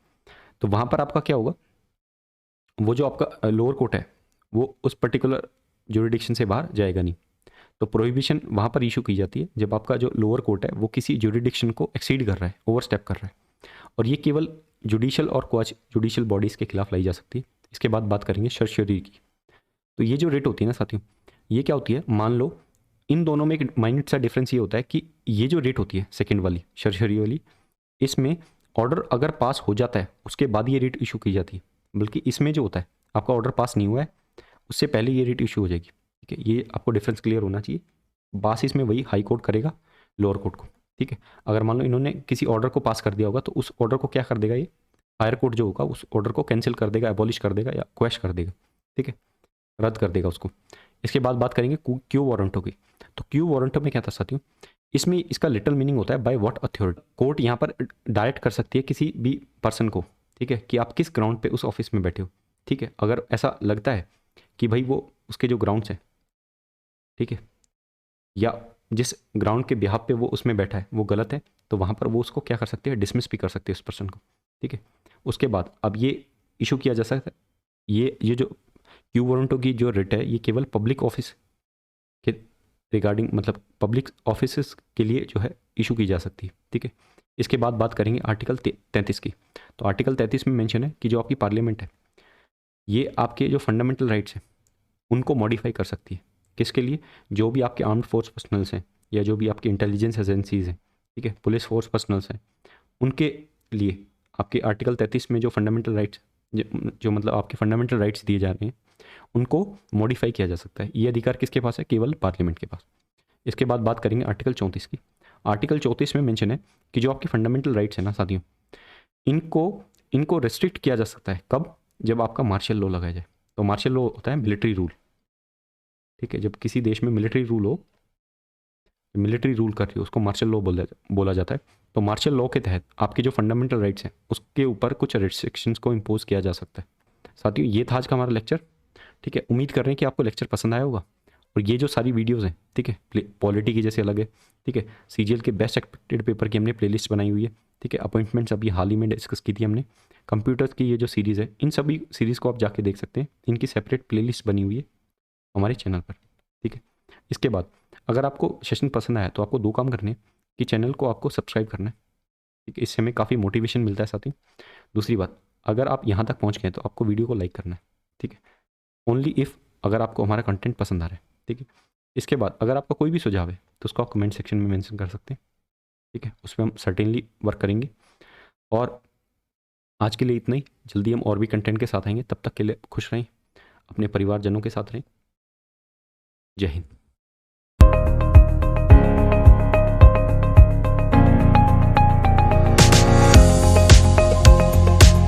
तो वहाँ पर आपका क्या होगा, वो जो आपका लोअर कोर्ट है वो उस पर्टिकुलर जुरिडिक्शन से बाहर जाएगा नहीं। तो प्रोहिबिशन वहाँ पर इशू की जाती है जब आपका जो लोअर कोर्ट है वो किसी जुडिडिक्शन को एक्सीड कर रहा है, ओवर स्टेप कर रहा है, और ये केवल जुडिशल और क्वाज जुडिशल बॉडीज़ के खिलाफ लाई जा सकती है। इसके बाद बात करेंगे सर्शियरी की। तो ये जो रेट होती है ना साथियों, ये क्या होती है, मान लो इन दोनों में एक माइन्यूट सा डिफरेंस ये होता है कि ये जो रेट होती है सेकेंड वाली सर्शियरी वाली, इसमें ऑर्डर अगर पास हो जाता है उसके बाद ये रेट इशू की जाती है, बल्कि इसमें जो होता है आपका ऑर्डर पास नहीं हुआ है उससे पहले ये रेट इशू हो जाएगी। ठीक है, ये आपको डिफरेंस क्लियर होना चाहिए। बास इसमें वही हाई कोर्ट करेगा लोअर कोर्ट को। ठीक है, अगर मान लो इन्होंने किसी ऑर्डर को पास कर दिया होगा तो उस ऑर्डर को क्या कर देगा, ये हायर कोर्ट जो होगा उस ऑर्डर को कैंसिल कर देगा, एबॉलिश कर देगा या क्वेश कर देगा। ठीक है, रद्द कर देगा उसको। इसके बाद बात करेंगे क्यू वारंटो की। तो क्यू वारंटो में क्या था साथियों, इसमें इसका लिटल मीनिंग होता है बाय व्हाट अथॉरिटी। कोर्ट यहाँ पर डायरेक्ट कर सकती है किसी भी पर्सन को, ठीक है, कि आप किस ग्राउंड पे उस ऑफिस में बैठे हो। ठीक है, अगर ऐसा लगता है कि भाई वो उसके जो ग्राउंड्स हैं, ठीक है, या जिस ग्राउंड के बिहाफ पे वो उसमें बैठा है वो गलत है, तो वहाँ पर वो उसको क्या कर सकते हैं, डिसमिस भी कर सकते हैं उस पर्सन को। ठीक है, उसके बाद अब ये इशू किया जा सकता है, ये जो क्यू वारंटो की जो रिट है ये केवल पब्लिक ऑफिस के रिगार्डिंग, मतलब पब्लिक ऑफिस के लिए जो है इशू की जा सकती है। ठीक है, इसके बाद बात करेंगे आर्टिकल 33 की। तो आर्टिकल 33 में मेंशन है कि जो आपकी पार्लियामेंट है ये आपके जो फंडामेंटल राइट्स हैं उनको मॉडिफाई कर सकती है। किसके लिए, जो भी आपके आर्म्ड फोर्स पर्सनल्स हैं या जो भी आपकी इंटेलिजेंस एजेंसीज हैं, ठीक है, पुलिस फोर्स पर्सनल्स हैं, उनके लिए आपके आर्टिकल 33 में जो फंडामेंटल राइट्स जो मतलब आपके फंडामेंटल राइट्स दिए जा रहे हैं उनको मॉडिफाई किया जा सकता है। ये अधिकार किसके पास है, केवल पार्लियामेंट के पास। इसके बाद बात करेंगे आर्टिकल 34 की। आर्टिकल 34 में मेंशन है कि जो आपकी फंडामेंटल राइट्स हैं ना साथियों, इनको इनको रेस्ट्रिक्ट किया जा सकता है कब, जब आपका मार्शल लॉ लगाया जाए। तो मार्शल लॉ होता है मिलिट्री रूल। ठीक है, जब किसी देश में मिलिट्री रूल हो, मिलिट्री रूल कर रही हो, उसको मार्शल लॉ बोला जाता है। तो मार्शल लॉ के तहत आपके जो फंडामेंटल राइट्स हैं उसके ऊपर कुछ रिस्ट्रिक्शंस को इम्पोज किया जा सकता है। साथियों ये था आज का हमारा लेक्चर। ठीक है, उम्मीद कर रहे हैं कि आपको लेक्चर पसंद आया होगा। और ये जो सारी वीडियोज़ हैं, ठीक है, पॉलिटी की जैसे अलग है, ठीक है, सीजीएल के बेस्ट एक्सपेक्टेड पेपर की हमने प्लेलिस्ट बनाई हुई है। ठीक है, अपॉइंटमेंट्स अभी हाल ही में डिस्कस की थी हमने। कंप्यूटर्स की ये जो सीरीज़ है, इन सभी सीरीज़ को आप जाके देख सकते हैं, इनकी सेपरेट प्लेलिस्ट बनी हुई है हमारे चैनल पर। ठीक है, इसके बाद अगर आपको सेशन पसंद आया तो आपको दो काम करने हैं कि चैनल को आपको सब्सक्राइब करना है। ठीक है, इससे हमें काफ़ी मोटिवेशन मिलता है साथी। दूसरी बात, अगर आप यहाँ तक पहुँच गए तो आपको वीडियो को लाइक करना है। ठीक है, ओनली इफ़ अगर आपको हमारा कंटेंट पसंद आ रहा है। ठीक है, इसके बाद अगर आपका कोई भी सुझाव है तो उसको आप कमेंट सेक्शन में मेंशन कर सकते हैं। ठीक है, उस पर हम सर्टेनली वर्क करेंगे। और आज के लिए इतना ही, जल्दी हम और भी कंटेंट के साथ आएंगे। तब तक के लिए खुश रहें, अपने परिवारजनों के साथ रहें। जय हिंद।